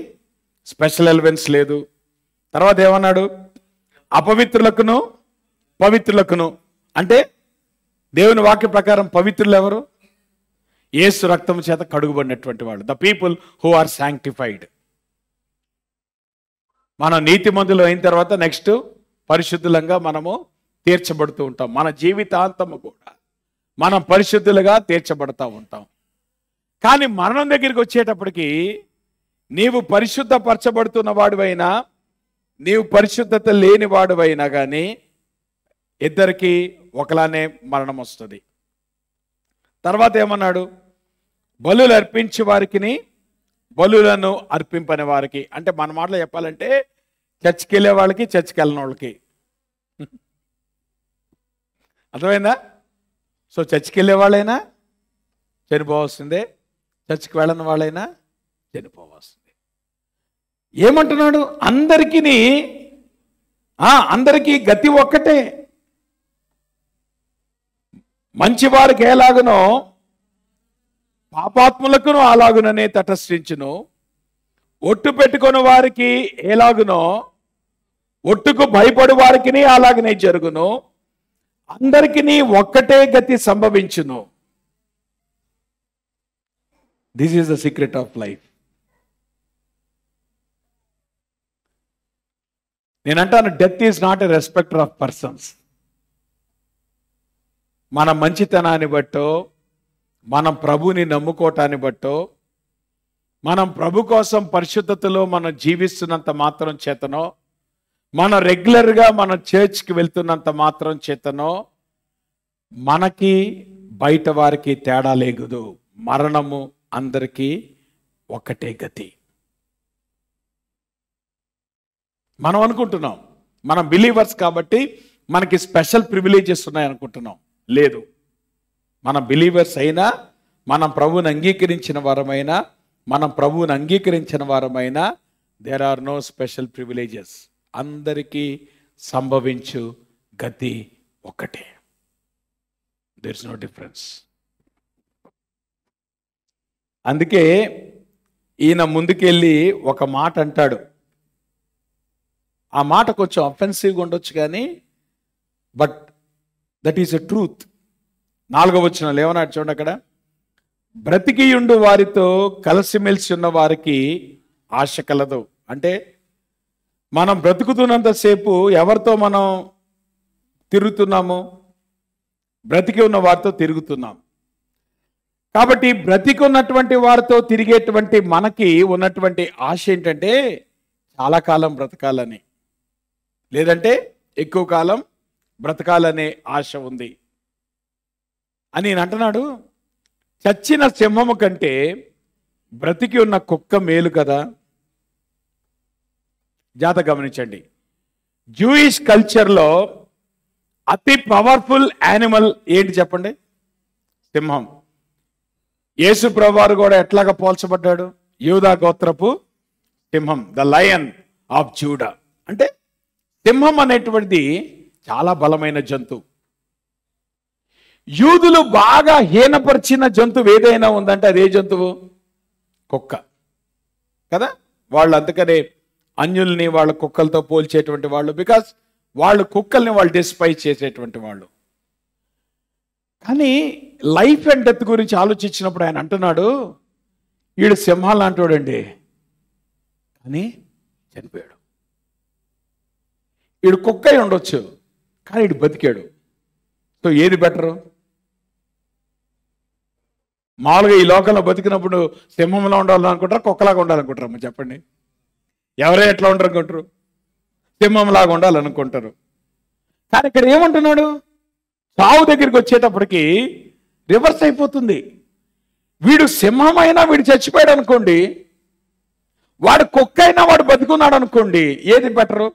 స్పెషల్ ఎలిమెంట్స్ లేదు. తర్వాత ఏమన్నాడు? అపవిత్రులకును పవిత్రులకును. అంటే దేవుని వాక్య ప్రకారం పవిత్రులు ఎవరు? యేసు రక్తము చేత కడుగుబడినటువంటి వాళ్ళు, the people who are sanctified. మనం నీతిమంతులు అయిన తర్వాత నెక్స్ట్ పరిశుద్ధులంగా మనము తీర్చబడుతూ ఉంటాం. మన జీవితాంతము కూడా మనం పరిశుద్ధులుగా తీర్చబడతా ఉంటాం. కానీ మరణం దగ్గరికి వచ్చేటప్పటికి నీవు పరిశుద్ధపరచబడుతున్న వాడివైనా నీవు పరిశుద్ధత లేని వాడివైనా కానీ ఇద్దరికి ఒకలానే మరణం వస్తుంది. తర్వాత ఏమన్నాడు? బలులు అర్పించే వారికి బలులను అర్పింపని వారికి. అంటే మన మాటలో చెప్పాలంటే చర్చికి వెళ్ళే వాళ్ళకి చర్చికి వెళ్ళని వాళ్ళకి. అర్థమైందా? సో చర్చికి వెళ్ళే వాళ్ళైనా చనిపోవాల్సిందే, చర్చికి వెళ్ళని వాళ్ళైనా చనిపోవాల్సిందే. ఏమంటున్నాడు? అందరికీ గతి ఒక్కటే. మంచివారికి ఎలాగునో పాపాత్ములకును అలాగుననే తటస్థించును, ఒట్టు పెట్టుకుని వారికి ఎలాగునో ఒట్టుకు భయపడు వారికి అలాగనే జరుగును, అందరికీ ఒక్కటే గతి సంభవించును. This is the secret of life. నేనంటాను, death is not a respecter of persons. మన మంచితనాన్ని బట్టో, మనం ప్రభుని నమ్ముకోవటాన్ని బట్టో, మనం ప్రభు కోసం పరిశుద్ధతలో మనం జీవిస్తున్నంత మాత్రం చేతనో, మనం రెగ్యులర్గా మన చర్చ్కి వెళ్తున్నంత మాత్రం చేతనో మనకి బయట వారికి తేడా లేదు. మరణము అందరికీ ఒకటే గతి. మనం అనుకుంటున్నాం మనం బిలీవర్స్ కాబట్టి మనకి స్పెషల్ ప్రివిలేజెస్ ఉన్నాయనుకుంటున్నాం. లేదు, మనం బిలీవర్స్ అయినా, మనం ప్రభువుని అంగీకరించిన వారమైనా there are no special privileges. అందరికీ సంభవించు గతి ఒకటే. There is no difference. అందుకే ఈయన ముందుకెళ్ళి ఒక మాట అంటాడు. ఆ మాట కొంచెం అఫెన్సివ్గా ఉండొచ్చు కానీ but that is a truth. 4వ వచనంలో ఏమన్నాడు చూడండి అక్కడ? బ్రతికియుండు వారితో కలిసిమెలిసి ఉన్న వారికి ఆశ కలదు. అంటే మనం బ్రతుకుతున్నంతసేపు ఎవరితో మనం తిరుగుతున్నాము? బ్రతికి ఉన్న వారితో తిరుగుతున్నాం. కాబట్టి బ్రతికి ఉన్నటువంటి వారితో తిరిగేటువంటి మనకి ఉన్నటువంటి ఆశ ఏంటంటే చాలా కాలం బ్రతకాలని, లేదంటే ఎక్కువ కాలం బ్రతకాలనే ఆశ ఉంది అని నేను అంటున్నాడు. చచ్చిన సింహము కంటే బ్రతికి ఉన్న కుక్క మేలు కదా. జాగ్రత్త గమనించండి. జూయిష్ కల్చర్లో అతి పవర్ఫుల్ యానిమల్ ఏంటి చెప్పండి? సింహం. యేసు ప్రభువారు కూడా ఎట్లాగా పోల్చబడ్డాడు? యూదా గోత్రపు సింహం, ద లయన్ ఆఫ్ జూడా. అంటే సింహం అనేటువంటిది చాలా బలమైన జంతువు. యూదులు బాగా హీనపరిచిన జంతువు ఏదైనా ఉందంటే అదే జంతువు కుక్క కదా. వాళ్ళు అందుకనే అన్యుల్ని వాళ్ళ కుక్కలతో పోల్చేటువంటి వాళ్ళు, బికాస్ వాళ్ళు కుక్కల్ని వాళ్ళు డిస్పైజ్ చేసేటువంటి వాళ్ళు. కానీ లైఫ్ అండ్ డెత్ గురించి ఆలోచించినప్పుడు ఆయన అంటున్నాడు, వీడు సింహాలు అంటాడండి కానీ చనిపోయాడు. వీడు కుక్క అయి ఉండొచ్చు కానీ వీడు బతికాడు. సో ఏది బెటరు? మామూలుగా ఈ లోకంలో బతికినప్పుడు సింహంలో ఉండాలనుకుంటారా, కుక్కలాగా ఉండాలనుకుంటారమ్మా చెప్పండి? ఎవరే ఎట్లా ఉంటారు అనుకుంటారు? సింహంలాగా ఉండాలనుకుంటారు. కానీ ఇక్కడ ఏమంటున్నాడు, సావు దగ్గరికి వచ్చేటప్పటికి రివర్స్ అయిపోతుంది. వీడు సింహమైనా వీడు చచ్చిపోయాడు అనుకోండి, వాడు కుక్క అయినా వాడు బతుకున్నాడు అనుకోండి, ఏది బెటరు?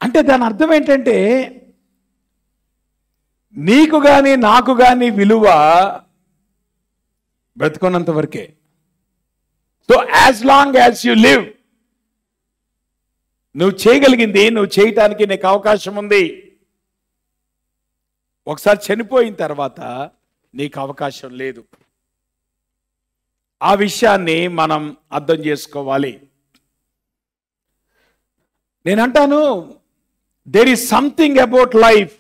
అంటే దాని అర్థం ఏంటంటే, నీకు కానీ నాకు కానీ విలువ బ్రతుకున్నంత వరకే. So as long as you live, నువ్వు చేయగలిగింది నువ్వు చేయటానికి నీకు అవకాశం ఉంది. ఒకసారి చనిపోయిన తర్వాత నీకు అవకాశం లేదు. ఆ విషయాన్ని మనం అర్థం చేసుకోవాలి. నేనంటాను, there is something about life.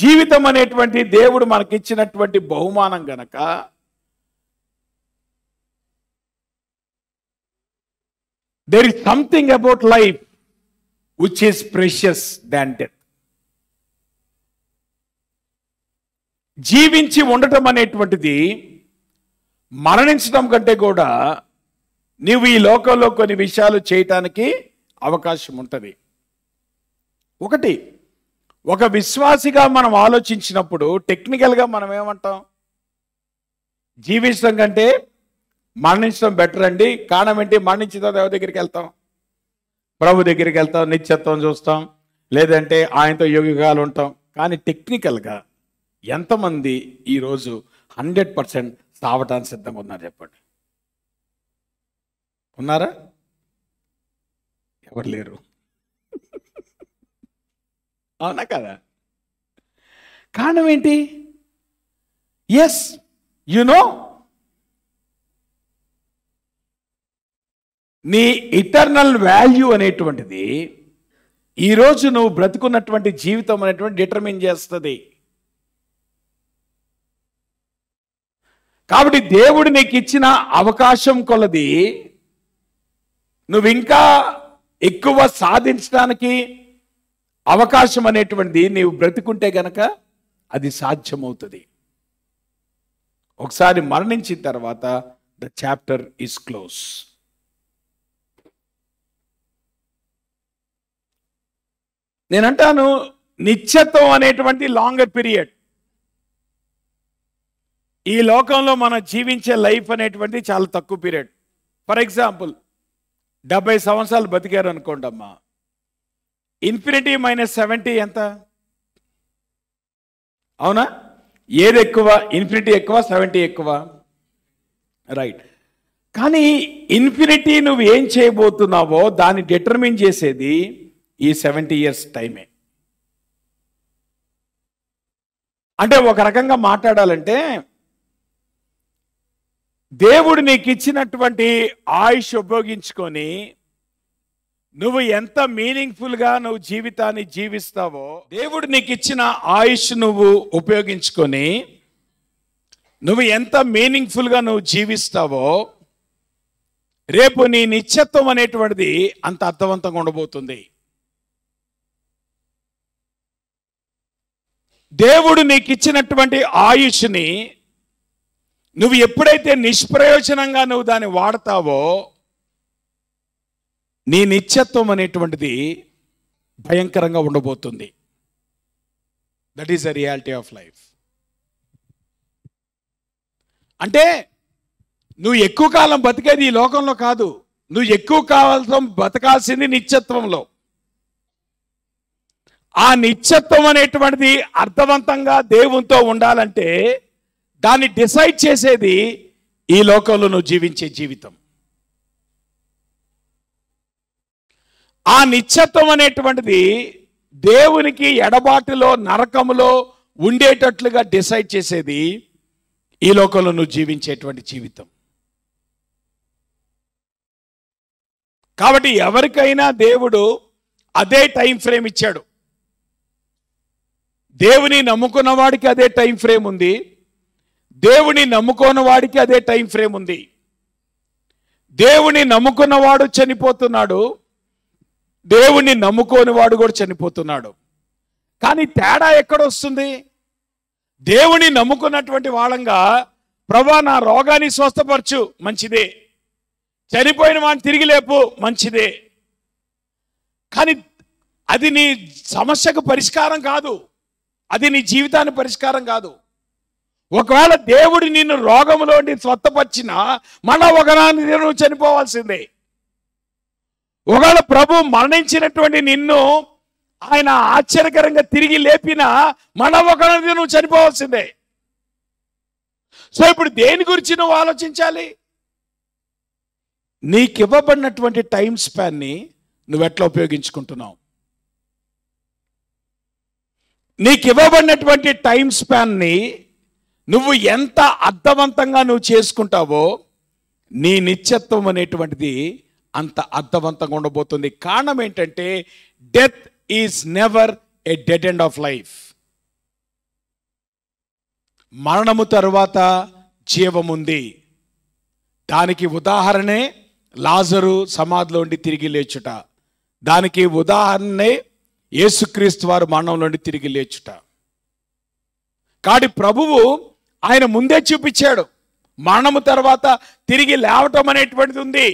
జీవితం అనేటువంటి దేవుడు మనకిచ్చినటువంటి బహుమానం గనక there is something about life which is precious than death. జీవించి ఉండటం అనేటువంటిది మరణించడం కంటే కూడా నీవు ఈ లోకంలో కొన్ని విషయాలు చేయటానికి అవకాశం ఉంటుంది. ఒకటి, ఒక విశ్వాసిగా మనం ఆలోచించినప్పుడు టెక్నికల్గా మనం ఏమంటాం, జీవించడం కంటే మరణించడం బెటర్ అండి. కారణం ఏంటి? మరణించిన తర్వాత ఎవరి దగ్గరికి వెళ్తాం? ప్రభు దగ్గరికి వెళ్తాం, నిత్యత్వం చూస్తాం, లేదంటే ఆయనతో యోగిగాలు ఉంటాం. కానీ టెక్నికల్గా ఎంతమంది ఈరోజు 100% సావటానికి సిద్ధంగా ఉన్నారు చెప్పండి? ఉన్నారా? ఎవరు లేరు. అవునా కదా? కారణం ఏంటి? ఎస్, యు నో, నీ ఇటర్నల్ వాల్యూ అనేటువంటిది ఈరోజు నువ్వు బ్రతుకున్నటువంటి జీవితం అనేటువంటి డిటర్మిన్ చేస్తుంది. కాబట్టి దేవుడు నీకు ఇచ్చిన అవకాశం కొలది నువ్వు ఇంకా ఎక్కువ సాధించడానికి అవకాశం అనేటువంటిది నీవు బ్రతుకుంటే గనక అది సాధ్యమవుతుంది. ఒకసారి మరణించిన తర్వాత ద చాప్టర్ ఈస్ క్లోజ్. నేనంటాను, నిత్యత్వం అనేటువంటి లాంగర్ పీరియడ్. ఈ లోకంలో మనం జీవించే లైఫ్ అనేటువంటి చాలా తక్కువ పీరియడ్. ఫర్ ఎగ్జాంపుల్ 70 సంవత్సరాలు బతికారు అనుకోండి అమ్మా, ఇన్ఫినిటీ -70 ఎంత? అవునా? ఏది ఎక్కువ? ఇన్ఫినిటీ ఎక్కువ, 70 ఎక్కువ? రైట్. కానీ ఇన్ఫినిటీ నువ్వు ఏం చేయబోతున్నావో దాన్ని డిటర్మిన్ చేసేది ఈ 70 years టైమే. అంటే ఒక రకంగా మాట్లాడాలంటే, దేవుడు నీకు ఇచ్చినటువంటి ఆయుష్ ఉపయోగించుకొని నువ్వు ఎంత మీనింగ్ఫుల్గా నువ్వు జీవితాన్ని జీవిస్తావో, దేవుడు నీకు ఇచ్చిన ఆయుష్ నువ్వు ఉపయోగించుకొని నువ్వు ఎంత మీనింగ్ఫుల్గా నువ్వు జీవిస్తావో, రేపు నీ నిత్యత్వం అనేటువంటిది అంత అర్థవంతంగా ఉండబోతుంది. దేవుడు నీకు ఇచ్చినటువంటి ఆయుష్ని నువ్వు ఎప్పుడైతే నిష్ప్రయోజనంగా నువ్వు దాన్ని వాడతావో, నీ నిత్యత్వం అనేటువంటిది భయంకరంగా ఉండబోతుంది. That is the reality of life. అంటే నువ్వు ఎక్కువ కాలం బతికేది ఈ లోకంలో కాదు, నువ్వు ఎక్కువ కాలం బతకాల్సింది నిత్యత్వంలో. ఆ నిత్యత్వం అనేటువంటిది అర్థవంతంగా దేవునితో ఉండాలంటే దాన్ని డిసైడ్ చేసేది ఈ లోకంలో నువ్వు జీవించే జీవితం. ఆ నిత్యత్వం అనేటువంటిది దేవునికి ఎడబాటులో నరకములో ఉండేటట్లుగా డిసైడ్ చేసేది ఈ లోకంలో నువ్వు జీవించేటువంటి జీవితం. కాబట్టి ఎవరికైనా దేవుడు అదే టైం ఫ్రేమ్ ఇచ్చాడు. దేవుని నమ్ముకున్న వాడికి అదే టైం ఫ్రేమ్ ఉంది, దేవుని నమ్ముకోని వాడికి అదే టైం ఫ్రేమ్ ఉంది. దేవుని నమ్ముకున్నవాడు చనిపోతున్నాడు, దేవుని నమ్ముకోని వాడు కూడా చనిపోతున్నాడు. కానీ తేడా ఎక్కడొస్తుంది? దేవుని నమ్ముకున్నటువంటి వాళ్ళంగా, ప్రభా నా రోగాన్ని స్వస్థపరచు, మంచిదే. చనిపోయిన వాడిని తిరిగి లేపు, మంచిదే. కానీ అది నీ సమస్యకు పరిష్కారం కాదు, అది నీ జీవితానికి పరిష్కారం కాదు. ఒకవేళ దేవుడు నిన్ను రోగంలో స్వస్థపరిచినా మళ్ళా ఒకనాడు నువ్వు చనిపోవాల్సిందే. ఒకవేళ ప్రభు మరణించినటువంటి నిన్ను ఆయన ఆశ్చర్యకరంగా తిరిగి లేపినా మళ్ళా ఒకనాడు నువ్వు చనిపోవాల్సిందే. సో ఇప్పుడు దేని గురించి నువ్వు ఆలోచించాలి? నీకు ఇవ్వబడినటువంటి టైం స్పాన్ని నువ్వు ఎట్లా ఉపయోగించుకుంటున్నావు? నీకు ఇవ్వబడినటువంటి టైం స్పాన్ని నువ్వు ఎంత అర్థవంతంగా నువ్వు చేసుకుంటావో నీ నిత్యత్వం అనేటువంటిది అంత అర్థవంతంగా ఉండబోతుంది. కారణం ఏంటంటే death is never A dead end of life. మరణము తరువాత జీవముంది. దానికి ఉదాహరణే లాజరు సమాధిలో ఉండి తిరిగి లేచుట. దానికి ఉదాహరణే యేసుక్రీస్తు వారు మరణంలో ఉండి తిరిగి లేచుట. కాబట్టి ప్రభువు ఆయన ముందే చూపించాడు మరణము తర్వాత తిరిగి లేవటం అనేటువంటిది ఉంది.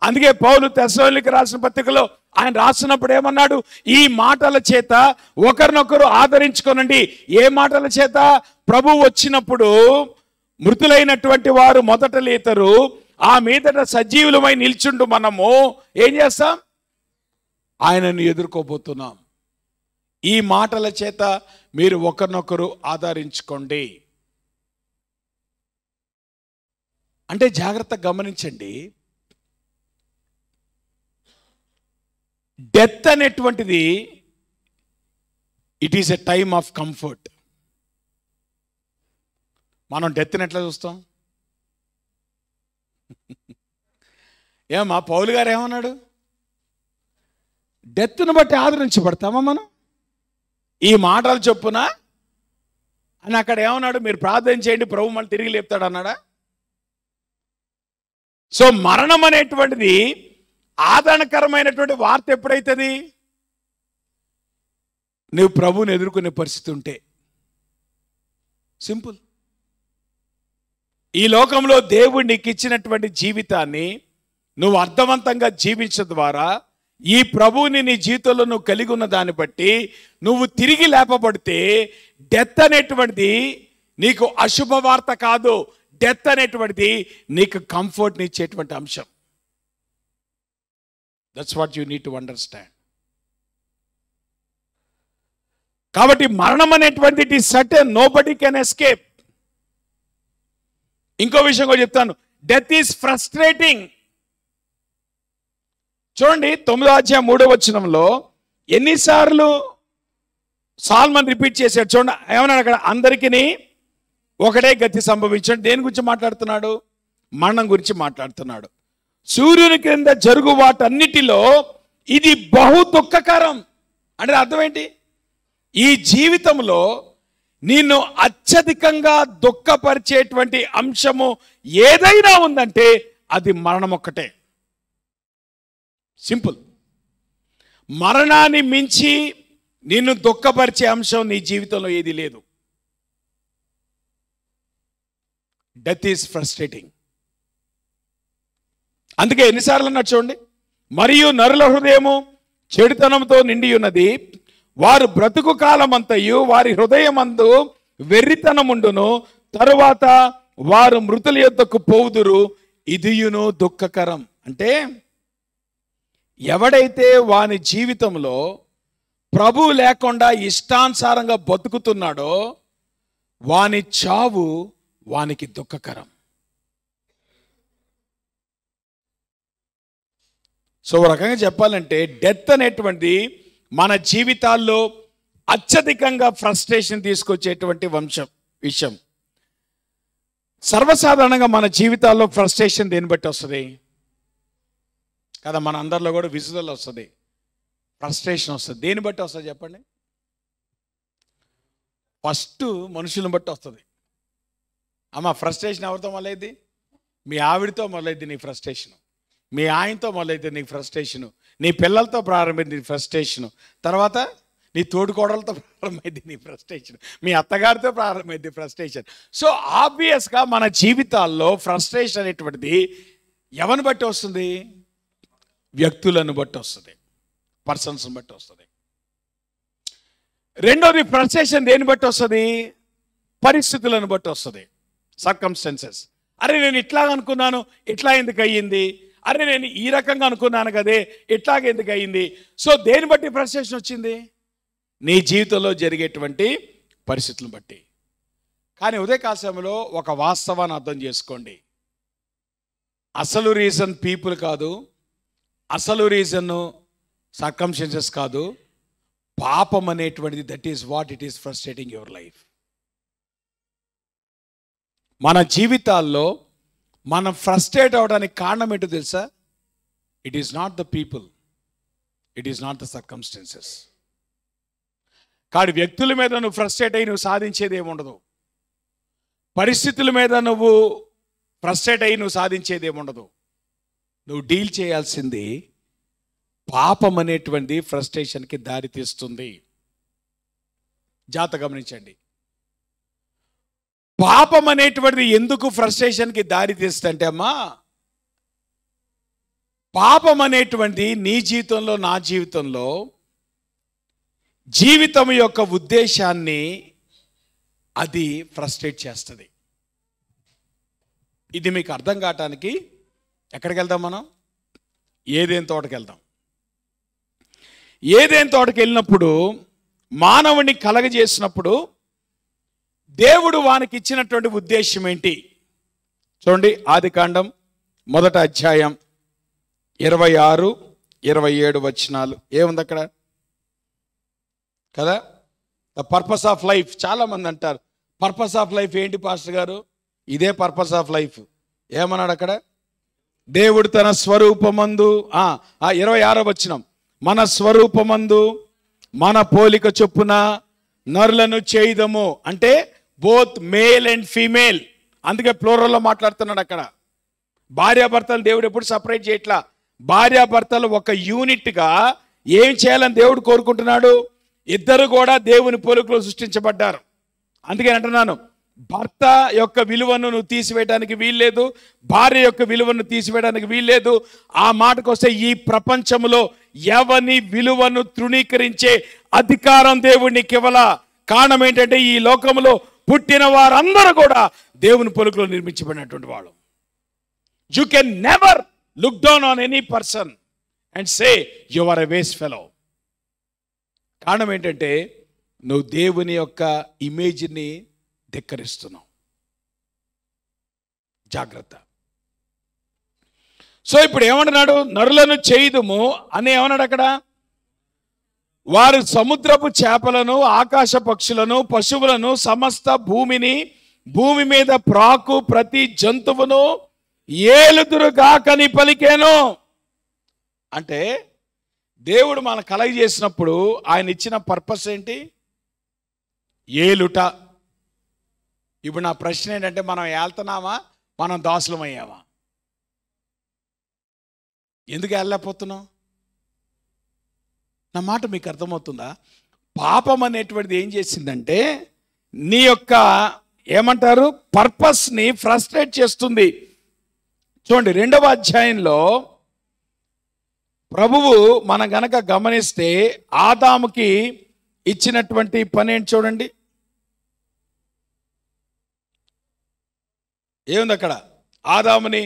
అందుకే పౌలు తెస్సలోనికీయులకు రాసిన పత్రికలో ఆయన రాసినప్పుడు ఏమన్నాడు? ఈ మాటల చేత ఒకరినొకరు ఆదరించుకోనండి. ఏ మాటల చేత? ప్రభువు వచ్చినప్పుడు మృతులైనటువంటి వారు మొదట లేతరు, ఆ మీదట సజీవులమై నిల్చుండు మనము ఏం చేస్తాం? ఆయనను ఎదుర్కోబోతున్నాం. ఈ మాటల చేత మీరు ఒకరినొకరు ఆదరించుకోండి. అంటే జాగ్రత్తగా గమనించండి, డెత్ అనేటువంటిది it is a time of comfort. మనం డెత్ని ఎట్లా చూస్తాం? ఏమా పౌలు గారు ఏమన్నాడు? డెత్ను బట్టి ఆదరించబడతామా మనం? ఈ మాటలు చొప్పున అని అక్కడ ఏమన్నాడు? మీరు ప్రార్థన చేయండి, ప్రభు మళ్ళీ తిరిగి లేపుతాడు అన్నాడా? సో మరణం అనేటువంటిది ఆదరణకరమైనటువంటి వార్త ఎప్పుడైతుంది? నువ్వు ప్రభువుని ఎదుర్కొనే పరిస్థితి ఉంటే. సింపుల్. ఈ లోకంలో దేవుడు నీకు ఇచ్చినటువంటి జీవితాన్ని నువ్వు అర్థవంతంగా జీవించడం ద్వారా ఈ ప్రభువుని నీ జీవితంలో నువ్వు కలిగి ఉన్న దాన్ని బట్టి నువ్వు తిరిగి లేపబడితే డెత్ అనేటువంటిది నీకు అశుభ వార్త కాదు. డెత్ అనేటువంటిది నీకు కంఫర్ట్ని ఇచ్చేటువంటి అంశం. That's what you need to understand. కాబట్టి మరణం అనేటువంటిది it is certain, nobody can escape. ఇంకో విషయం కూడా చెప్తాను, డెత్ ఈస్ ఫ్రస్ట్రేటింగ్. చూడండి 9వ అధ్యాయం 3వ వచనంలో ఎన్నిసార్లు సాల్మన్ రిపీట్ చేశాడు చూడండి. ఏమన్నాడు అక్కడ? అందరికీ ఒకటే గతి సంభవించండి. దేని గురించి మాట్లాడుతున్నాడు? మరణం గురించి మాట్లాడుతున్నాడు. సూర్యుని క్రింద జరుగు వాటన్నిటిలో ఇది బహు దుఃఖకరం. అంటే అర్థం ఏంటి? ఈ జీవితంలో నిన్ను అత్యధికంగా దుఃఖపరిచేటువంటి అంశము ఏదైనా ఉందంటే అది మరణం ఒక్కటే. సింపుల్. మరణాన్ని మించి నిన్ను దుఃఖపరిచే అంశం నీ జీవితంలో ఏది లేదు. Death is frustrating. అందుకే ఎన్నిసార్లు అన్నా చూడండి, మరియు నరుల హృదయము చెడుతనంతో నిండి ఉన్నది, వారు బ్రతుకు కాలమంతయు వారి హృదయమందు వెర్రితనముండును, తరువాత వారు మృతుల యొద్దకు పోవుదురు, ఇదియును దుఃఖకరం. అంటే ఎవడైతే వాని జీవితంలో ప్రభు లేకుండా ఇష్టానుసారంగా బతుకుతున్నాడో వాని చావు వానికి దుఃఖకరం. సో ఒక రకంగా చెప్పాలంటే డెత్ అనేటువంటిది మన జీవితాల్లో అత్యధికంగా ఫ్రస్ట్రేషన్ తీసుకొచ్చేటువంటి విషయం. సర్వసాధారణంగా మన జీవితాల్లో ఫ్రస్ట్రేషన్ దేన్ని బట్టి వస్తుంది కదా? మన అందరిలో కూడా విసుదల వస్తుంది, ఫ్రస్ట్రేషన్ వస్తుంది. దేన్ని బట్టి వస్తుంది చెప్పండి? ఫస్ట్ మనుషులను బట్టి వస్తుంది. అమ్మ, ఫ్రస్ట్రేషన్ ఎవరితో మొదలైద్ది? మీ ఆవిడతో మొదలైద్ది నీ ఫ్రస్ట్రేషను, మీ ఆయనతో మొదలైతే నీకు ఫ్రస్ట్రేషను, నీ పిల్లలతో ప్రారంభమైంది నీ ఫ్రస్ట్రేషను, తర్వాత నీ తోడుకోడలతో ప్రారంభమైంది నీ ఫ్రస్ట్రేషన్, మీ అత్తగారితో ప్రారంభమైంది ఫ్రస్ట్రేషన్. సో ఆబ్వియస్గా మన జీవితాల్లో ఫ్రస్ట్రేషన్ అనేటువంటిది ఎవరిని బట్టి వస్తుంది? వ్యక్తులను బట్టి వస్తుంది, పర్సన్స్ని బట్టి వస్తుంది. రెండోది ఫ్రస్ట్రేషన్ దేన్ని బట్టి వస్తుంది? పరిస్థితులను బట్టి వస్తుంది, సర్కమ్స్టెన్సెస్. అరే నేను ఇట్లా అనుకున్నాను, ఇట్లా ఎందుకు అయ్యింది? అరే నేను ఈ రకంగా అనుకున్నాను కదే, ఇట్లాగే ఎందుకు అయ్యింది? సో దేన్ని బట్టి ఫ్రస్ట్రేషన్ వచ్చింది? నీ జీవితంలో జరిగేటువంటి పరిస్థితులను బట్టి. కానీ ఉదయకాల సమయంలో ఒక వాస్తవాన్ని అర్థం చేసుకోండి. అసలు రీజన్ పీపుల్ కాదు, అసలు రీజన్ సర్కమ్స్టెన్సెస్ కాదు, పాపం అనేటువంటిది. That is what it is frustrating your life. మన జీవితాల్లో మనం ఫ్రస్ట్రేట్ అవడానికి కారణం ఏంటో తెలుసా? It is not the people, it is not the circumstances. కాదు, వ్యక్తుల మీద నువ్వు ఫ్రస్ట్రేట్ అయ్యి నువ్వు సాధించేది ఏముండదు, పరిస్థితుల మీద నువ్వు ఫ్రస్ట్రేట్ అయ్యి నువ్వు సాధించేది ఏముండదు. నువ్వు డీల్ చేయాల్సింది పాపం అనేటువంటి ఫ్రస్ట్రేషన్కి దారి తీస్తుంది. జాగ్రత్త గమనించండి. పాపం అనేటువంటిది ఎందుకు ఫ్రస్ట్రేషన్కి దారి తీస్తుంటే అమ్మా, పాపం అనేటువంటిది నీ జీవితంలో నా జీవితంలో జీవితం యొక్క ఉద్దేశాన్ని అది ఫ్రస్ట్రేట్ చేస్తుంది. ఇది మీకు అర్థం కావటానికి ఎక్కడికి వెళ్దాం? మనం ఏదేని తోటకి వెళ్దాం. ఏదేని తోటకి వెళ్ళినప్పుడు మానవుని కలగజేసినప్పుడు దేవుడు వానికి ఇచ్చినటువంటి ఉద్దేశం ఏంటి? చూడండి, ఆదికాండం 1వ అధ్యాయం 26, 27 వచనాలు. ఏముంది అక్కడ కదా? The purpose of life. చాలామంది అంటారు పర్పస్ ఆఫ్ లైఫ్ ఏంటి పాస్టర్ గారు? ఇదే పర్పస్ ఆఫ్ లైఫ్. ఏమన్నాడు అక్కడ? దేవుడు తన స్వరూపమందు 26వ వచనం, మన స్వరూపమందు మన పోలిక చొప్పున నరులను చేయుదము. అంటే బోత్ మేల్ అండ్ ఫీమేల్. అందుకే ప్లూరల్లో మాట్లాడుతున్నాడు అక్కడ. భార్యాభర్తలు దేవుడు ఎప్పుడు సపరేట్ చేయట్లా. భార్యాభర్తలు ఒక యూనిట్గా ఏం చేయాలని దేవుడు కోరుకుంటున్నాడు? ఇద్దరు కూడా దేవుని పోలికలో సృష్టించబడ్డారు. అందుకే అంటున్నాను, భర్త యొక్క విలువను నువ్వు తీసివేయడానికి వీల్లేదు, భార్య యొక్క విలువను తీసివేయడానికి వీల్లేదు. ఆ మాటకు వస్తే ఈ ప్రపంచంలో ఎవని విలువను తృణీకరించే అధికారం దేవుడికి ఇవ్వలా. కారణం ఏంటంటే ఈ లోకంలో పుట్టిన వారందరూ కూడా దేవుని పోలికలో నిర్మించబడినటువంటి వాళ్ళు. You can never look down on any person and say you are a waste fellow. కారణం ఏంటంటే నువ్వు దేవుని యొక్క ఇమేజ్ని ధిక్కరిస్తున్నావు. జాగ్రత్త. సో ఇప్పుడు ఏమంటున్నాడు? నరులను చేయుదుము అని ఏమన్నాడు అక్కడ? వారు సముద్రపు చేపలను, ఆకాశ పక్షులను, పశువులను, సమస్త భూమిని, భూమి మీద ప్రాకు ప్రతి జంతువును ఏలుదురుగాకని పలికేను. అంటే దేవుడు మన కలగ చేసినప్పుడు ఆయన ఇచ్చిన పర్పస్ ఏంటి? ఏలుట. ఇప్పుడు నా ప్రశ్న ఏంటంటే, మనం ఏళ్తున్నామా, మనం దాసులమయ్యామా? ఎందుకు వెళ్ళలేకపోతున్నాం? నా మాట మీకు అర్థమవుతుందా? పాపం అనేటువంటిది ఏం చేసిందంటే నీ యొక్క ఏమంటారు పర్పస్ని ఫ్రస్ట్రేట్ చేస్తుంది. చూడండి, 2వ అధ్యాయంలో ప్రభువు మనం గనక గమనిస్తే ఆదాముకి ఇచ్చినటువంటి పని ఏంటి చూడండి. ఏముంది అక్కడ? ఆదాముని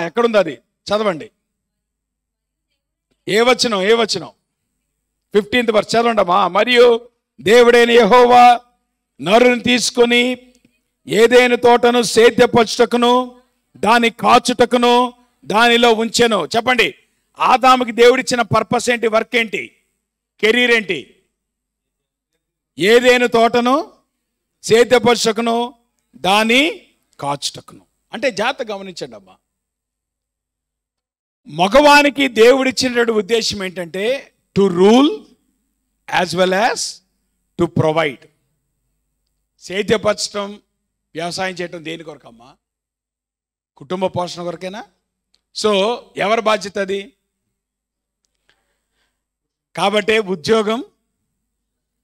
ఎక్కడుంది అది? చదవండి. ఏ వచనం? 15th verse చదవండి అమ్మా. మరియు దేవుడైన యెహోవా నరుని తీసుకొని ఏదైనా తోటను సేద్యపరచుటకును, దాని కాచుటకును, దానిలో ఉంచెను. చెప్పండి, ఆదాముకి దేవుడిచ్చిన పర్పస్ ఏంటి? వర్క్ ఏంటి? కెరీర్ ఏంటి? ఏదేను తోటను సేద్యపరచుటకును దాని కాచుటకును. అంటే జాగ్రత్త గమనించండి అమ్మా, మగవానికి దేవుడిచ్చినటువంటి ఉద్దేశం ఏంటంటే to rule as well as to provide. సేద్యపరచడం, వ్యవసాయం చేయటం దేని కొరకమ్మా? కుటుంబ పోషణ కొరకేనా? సో ఎవరి బాధ్యత అది? కాబట్టి ఉద్యోగం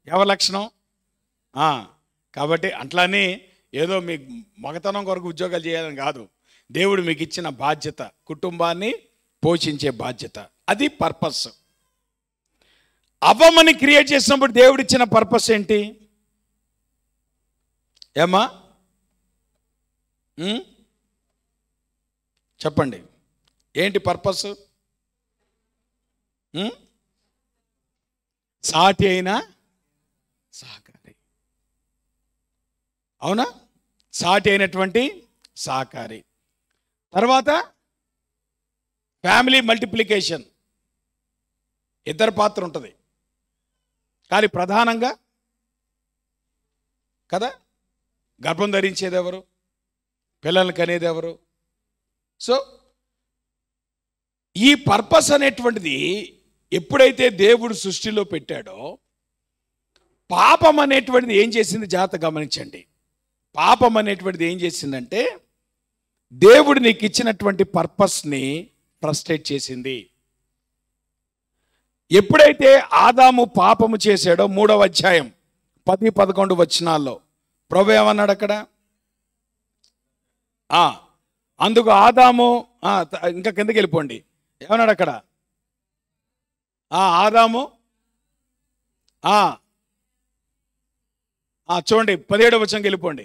ఎవరి లక్షణం? కాబట్టి అట్లానే ఏదో మీ మగతనం కొరకు ఉద్యోగాలు చేయాలని కాదు, దేవుడు మీకు ఇచ్చిన బాధ్యత కుటుంబాన్ని పోషించే బాధ్యత, అది పర్పస్. అవ్వమని క్రియేట్ చేసినప్పుడు దేవుడు ఇచ్చిన పర్పస్ ఏంటి ఏమా? చెప్పండి, ఏంటి పర్పస్? సాటి అయినా సహకారి. అవునా? సాటి అయినటువంటి సహకారి. తర్వాత ఫ్యామిలీ మల్టిప్లికేషన్, ఇద్దరు పాత్ర ఉంటుంది, కానీ ప్రధానంగా కదా గర్భం ధరించేది ఎవరు? పిల్లల్ని కనేది ఎవరు? సో ఈ పర్పస్ అనేటువంటిది ఎప్పుడైతే దేవుడు సృష్టిలో పెట్టాడో, పాపం అనేటువంటిది ఏం చేసింది? జాగ్రత్త గమనించండి. పాపం అనేటువంటిది ఏం చేసిందంటే దేవుడు నీకు ఇచ్చినటువంటి పర్పస్ని ఫ్రస్ట్రేట్ చేసింది. ఎప్పుడైతే ఆదాము పాపము చేశాడో 3వ అధ్యాయం 10-11 వచనాల్లో ప్రభు ఏమన్నాడు అక్కడ? అందుకు ఆదాము, ఇంకా కిందకి వెళ్ళిపోండి, ఏమన్నాడు అక్కడ? ఆదాము చూడండి 17వ వచనంకి వెళ్ళిపోండి.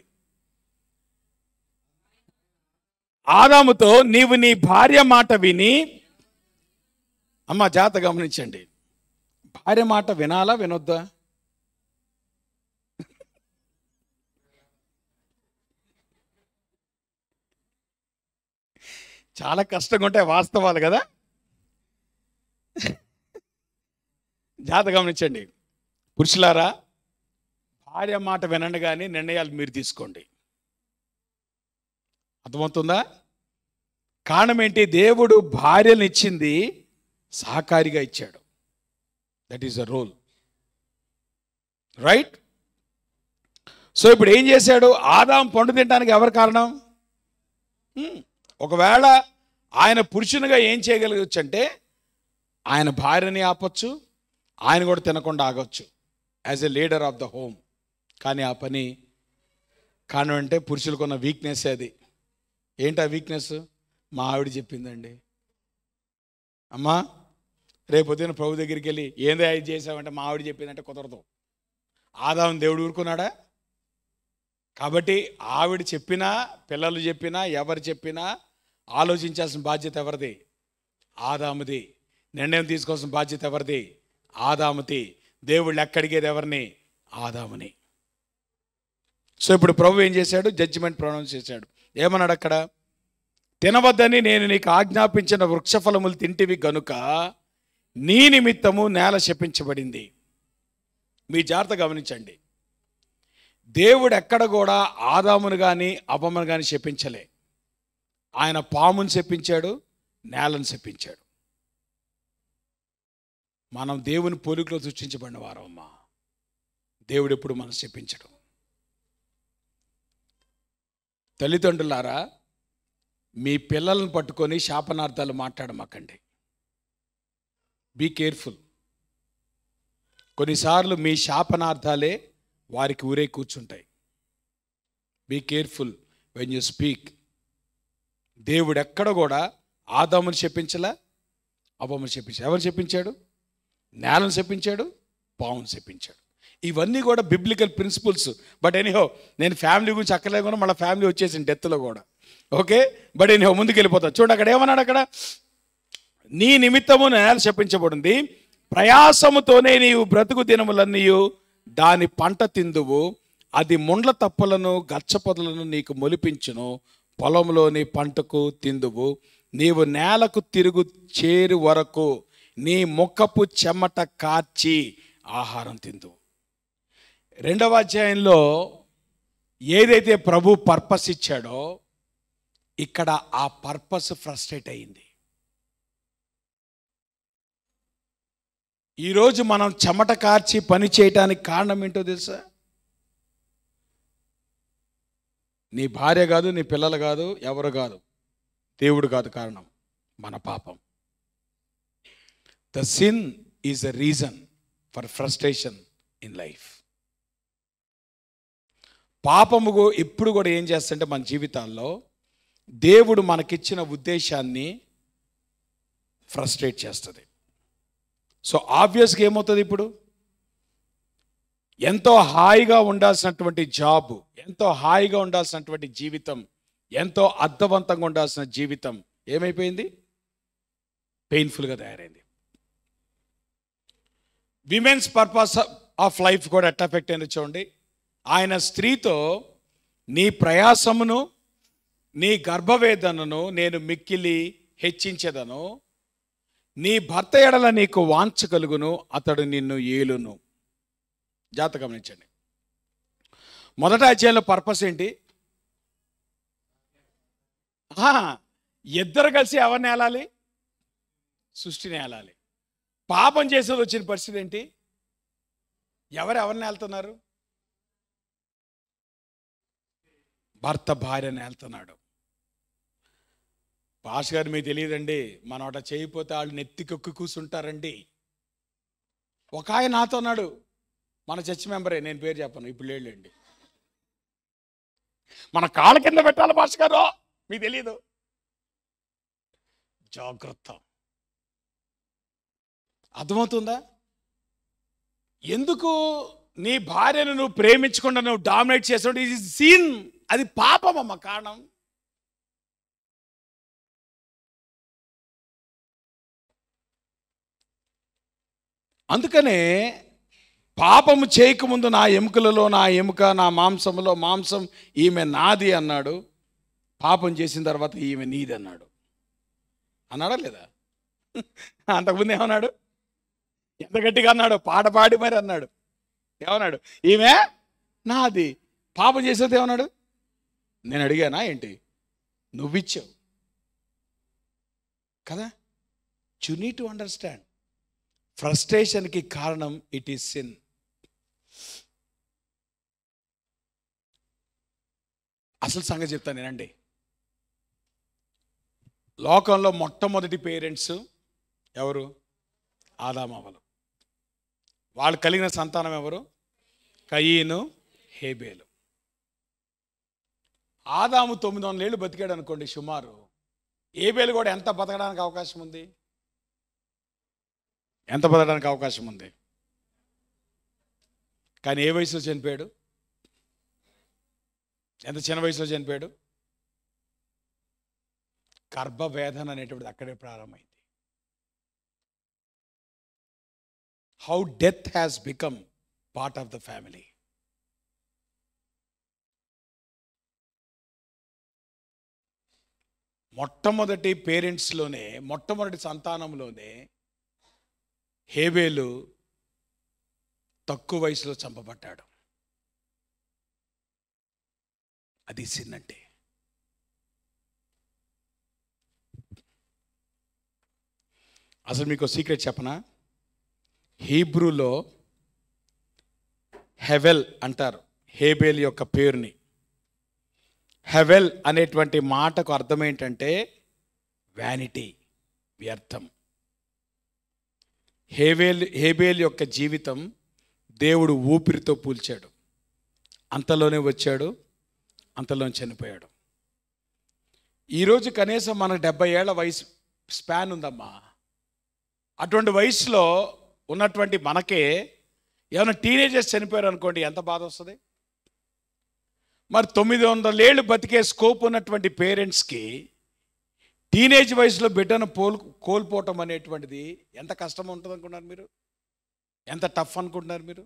ఆదాముతో నీవు నీ భార్య మాట విని, అమ్మ జాగ్రత్త గమనించండి, భార్య మాట వినాలా వినొద్దా? చాలా కష్టంగా ఉంటాయి వాస్తవాలు కదా. జాగ్రత్త గమనించండి పురుషులారా, భార్య మాట వినండి కానీ నిర్ణయాలు మీరు తీసుకోండి. అర్థమవుతుందా? కారణం ఏంటి? దేవుడు భార్యను ఇచ్చింది సహకారిగా ఇచ్చాడు. That is a rule, right? So ఇప్పుడు ఏం చేశాడు? ఆదాము పండు తినడానికి ఎవరు కారణం? ఒకవేళ ఆయన పురుషునిగా ఏం చేయగలగచ్చు అంటే ఆయన భార్యని ఆపచ్చు, ఆయన కూడా తినకుండా ఆగొచ్చు as a leader of the home. కానీ ఆ పని కారణం అంటే పురుషులకున్న వీక్నెస్ అది. ఏంటి ఆ వీక్నెస్? మా ఆవిడ చెప్పిందండి. అమ్మా రేపు పొద్దున్న ప్రభు దగ్గరికి వెళ్ళి ఏందో ఇది చేసావంటే మా ఆవిడ చెప్పిందంటే కుదరదు. ఆదాము దేవుడు ఊరుకున్నాడా? కాబట్టి ఆవిడ చెప్పినా, పిల్లలు చెప్పినా, ఎవరు చెప్పినా ఆలోచించాల్సిన బాధ్యత ఎవరిది? ఆదాముది. నిర్ణయం తీసుకోవాల్సిన బాధ్యత ఎవరిది? ఆదాముది. దేవుళ్ళు ఎక్కడిగేది ఎవరిని? ఆదాముని. సో ఇప్పుడు ప్రభు ఏం చేశాడు? జడ్జిమెంట్ ప్రొనౌన్స్ చేశాడు. ఏమన్నాడు అక్కడ? తినవద్దని నేను నీకు ఆజ్ఞాపించిన వృక్షఫలములు తింటివి గనుక నీ నిమిత్తము నేల శపించబడింది. మీ జాగ్రత్త గమనించండి, దేవుడు ఎక్కడ కూడా ఆదామును కానీ అవ్వమును కానీ శపించలే. ఆయన పామును శపించాడు, నేలను శపించాడు. మనం దేవుని పోలికలో సృష్టించబడిన వారమ్మా. దేవుడు ఎప్పుడు మనం శపించడం. తల్లిదండ్రులారా, మీ పిల్లలను పట్టుకొని శాపనార్థాలు మాట్లాడమాకండి. Be careful. కొన్నిసార్లు మీ శాపనార్థాలే వారికి ఊరే కూర్చుంటాయి. Be careful when you speak. దేవుడు ఎక్కడ కూడా ఆదామును చెప్పించలా, అవ్వమును చెప్పించాడు. ఎవరు చెప్పించాడు? నేలను చెప్పించాడు, పావును చెప్పించాడు. ఇవన్నీ కూడా బిబ్లికల్ ప్రిన్సిపల్స్. బట్ ఎనీహో నేను ఫ్యామిలీ గురించి అక్కర్లేకుండా మళ్ళీ ఫ్యామిలీ వచ్చేసింది డెత్లో కూడా. ఓకే, బట్ ఎనీహో ముందుకు వెళ్ళిపోతా. చూడండి అక్కడ ఏమన్నాడు? అక్కడ నీ నిమిత్తము నేల శపించబడింది, ప్రయాసముతోనే నీవు బ్రతుకు దినములన్నీ దాని పంట తిందువు, అది ముండ్ల తప్పలను గచ్చపొదలను నీకు మొలిపించును, పొలంలోని పంటకు తిందువు, నీవు నేలకు తిరుగు చేరు వరకు నీ ముఖపు చెమట కార్చి ఆహారం తిందు. 2వ అధ్యాయంలో ఏదైతే ప్రభు పర్పస్ ఇచ్చాడో ఇక్కడ ఆ పర్పస్ ఫ్రస్ట్రేట్ అయింది. ఈరోజు మనం చెమట కార్చి పని చేయటానికి కారణం ఏంటో తెలుసా? నీ భార్య కాదు, నీ పిల్లలు కాదు, ఎవరు కాదు, దేవుడు కాదు కారణం, మన పాపం. The sin is the reason for frustration in life. పాపము ఎప్పుడు కూడా ఏం చేస్తుంటే మన జీవితాల్లో దేవుడు మనకిచ్చిన ఉద్దేశాన్ని ఫ్రస్ట్రేట్ చేస్తుంది. సో ఆబ్వియస్గా ఏమవుతుంది, ఇప్పుడు ఎంతో హాయిగా ఉండాల్సినటువంటి జాబ్, ఎంతో హాయిగా ఉండాల్సినటువంటి జీవితం, ఎంతో అర్థవంతంగా ఉండాల్సిన జీవితం ఏమైపోయింది? పెయిన్ఫుల్గా తయారైంది. విమెన్స్ పర్పస్ ఆఫ్ లైఫ్ కూడా ఎట్లా ఎఫెక్ట్ అయింది చూడండి. ఆయన స్త్రీతో నీ ప్రయాసమును నీ గర్భవేదనను నేను మిక్కిలి హెచ్చించెదను, నీ భర్త ఎడల నీకు వాంఛ కలుగును, అతడు నిన్ను ఏలును. జాగ్రత్తగా గమనించండి. మొదట అధ్యాయంలో పర్పస్ ఏంటి? ఇద్దరు కలిసి ఎవరిని ఏలాలి? సృష్టిని ఏలాలి. పాపం చేసేది వచ్చిన పరిస్థితి ఏంటి? ఎవరిని ఏళ్తున్నారు? భర్త భార్యని ఏళ్తున్నాడు. పాష్ గారు మీకు తెలియదండి, మనం అట్లా చేయకపోతే వాళ్ళు నెత్తికొక్కి కూర్చుంటారండి. ఒక ఆయన నాతో అన్నాడు, మన చర్చ్ మెంబరే, నేను పేరు చెప్పను ఇప్పుడు, లేండి, మన కాళ్ళ కింద పెట్టాలి పాష్ గారు, మీకు తెలియదు. జాగ్రత్త. అర్థమవుతుందా? ఎందుకు నీ భార్యను నువ్వు ప్రేమించకుండా నువ్వు డామినేట్ చేసావు? ఇది సీన్, అది పాపమమ్మ కారణం. అందుకనే పాపము చేయకముందు నా ఎముకలలో నా ఎముక, నా మాంసములో మాంసం, ఈమె నాది అన్నాడు. పాపం చేసిన తర్వాత ఈమె నీది అన్నాడు. అన్నాడా లేదా? అంతకుముందు ఏమన్నాడు? ఎంత గట్టిగా అన్నాడు, పాట పాడి మరి అన్నాడు. ఏమన్నాడు? ఈమె నాది. పాపం చేసేది ఏమన్నాడు? నేను అడిగానా ఏంటి? నువ్విచ్చావు కదా. యు నీడ్ టు అండర్స్టాండ్, ఫ్రస్ట్రేషన్కి కారణం ఇట్ ఈస్ సిన్. అసలు సంగతి చెప్తాను నేనండి. లోకంలో మొట్టమొదటి పేరెంట్స్ ఎవరు? ఆదామవ్వలు. వాళ్ళు కలిగిన సంతానం ఎవరు? కయీను, హేబేలు. ఆదాము 900 ఏళ్ళు బతికాడు అనుకోండి సుమారు. హేబేలు కూడా ఎంత బతకడానికి అవకాశం ఉంది? ఎంత బతకడానికి అవకాశం ఉంది? కానీ ఏ వయసులో చనిపోయాడు? ఎంత చిన్న వయసులో చనిపోయాడు? గర్భవేదన అనేటువంటిది అక్కడే ప్రారంభమైంది. How death has become part of the family. మొట్టమొదటి పేరెంట్స్లోనే, మొట్టమొదటి సంతానంలోనే హేబేలు తక్కువ వయసులో చంపబడ్డాడు. అది సిన్ అంటే. అసలు మీకు సీక్రెట్ చెప్పనా? హీబ్రూలో హెవెల్ అంటారు హేబేల్ యొక్క పేరుని. హెవెల్ అనేటువంటి మాటకు అర్థం ఏంటంటే వ్యానిటీ, వ్యర్థం. హేబేల్ యొక్క జీవితం దేవుడు ఊపిరితో పూల్చాడు. అంతలోనే వచ్చాడు, అంతలోనే చనిపోయాడు. ఈరోజు కనీసం మనకు 70 ఏళ్ల వయసు స్పాన్ ఉందమ్మా. అటువంటి వయసులో ఉన్నటువంటి మనకే ఏమైనా టీనేజర్స్ చనిపోయారు అనుకోండి, ఎంత బాధ వస్తుంది. మరి 900 ఏళ్ళు బతికే స్కోప్ ఉన్నటువంటి పేరెంట్స్కి టీనేజ్ వయసులో బిడ్డను కోల్పోవటం అనేటువంటిది ఎంత కష్టం ఉంటుంది అనుకుంటున్నారు మీరు? ఎంత టఫ్ అనుకుంటున్నారు మీరు?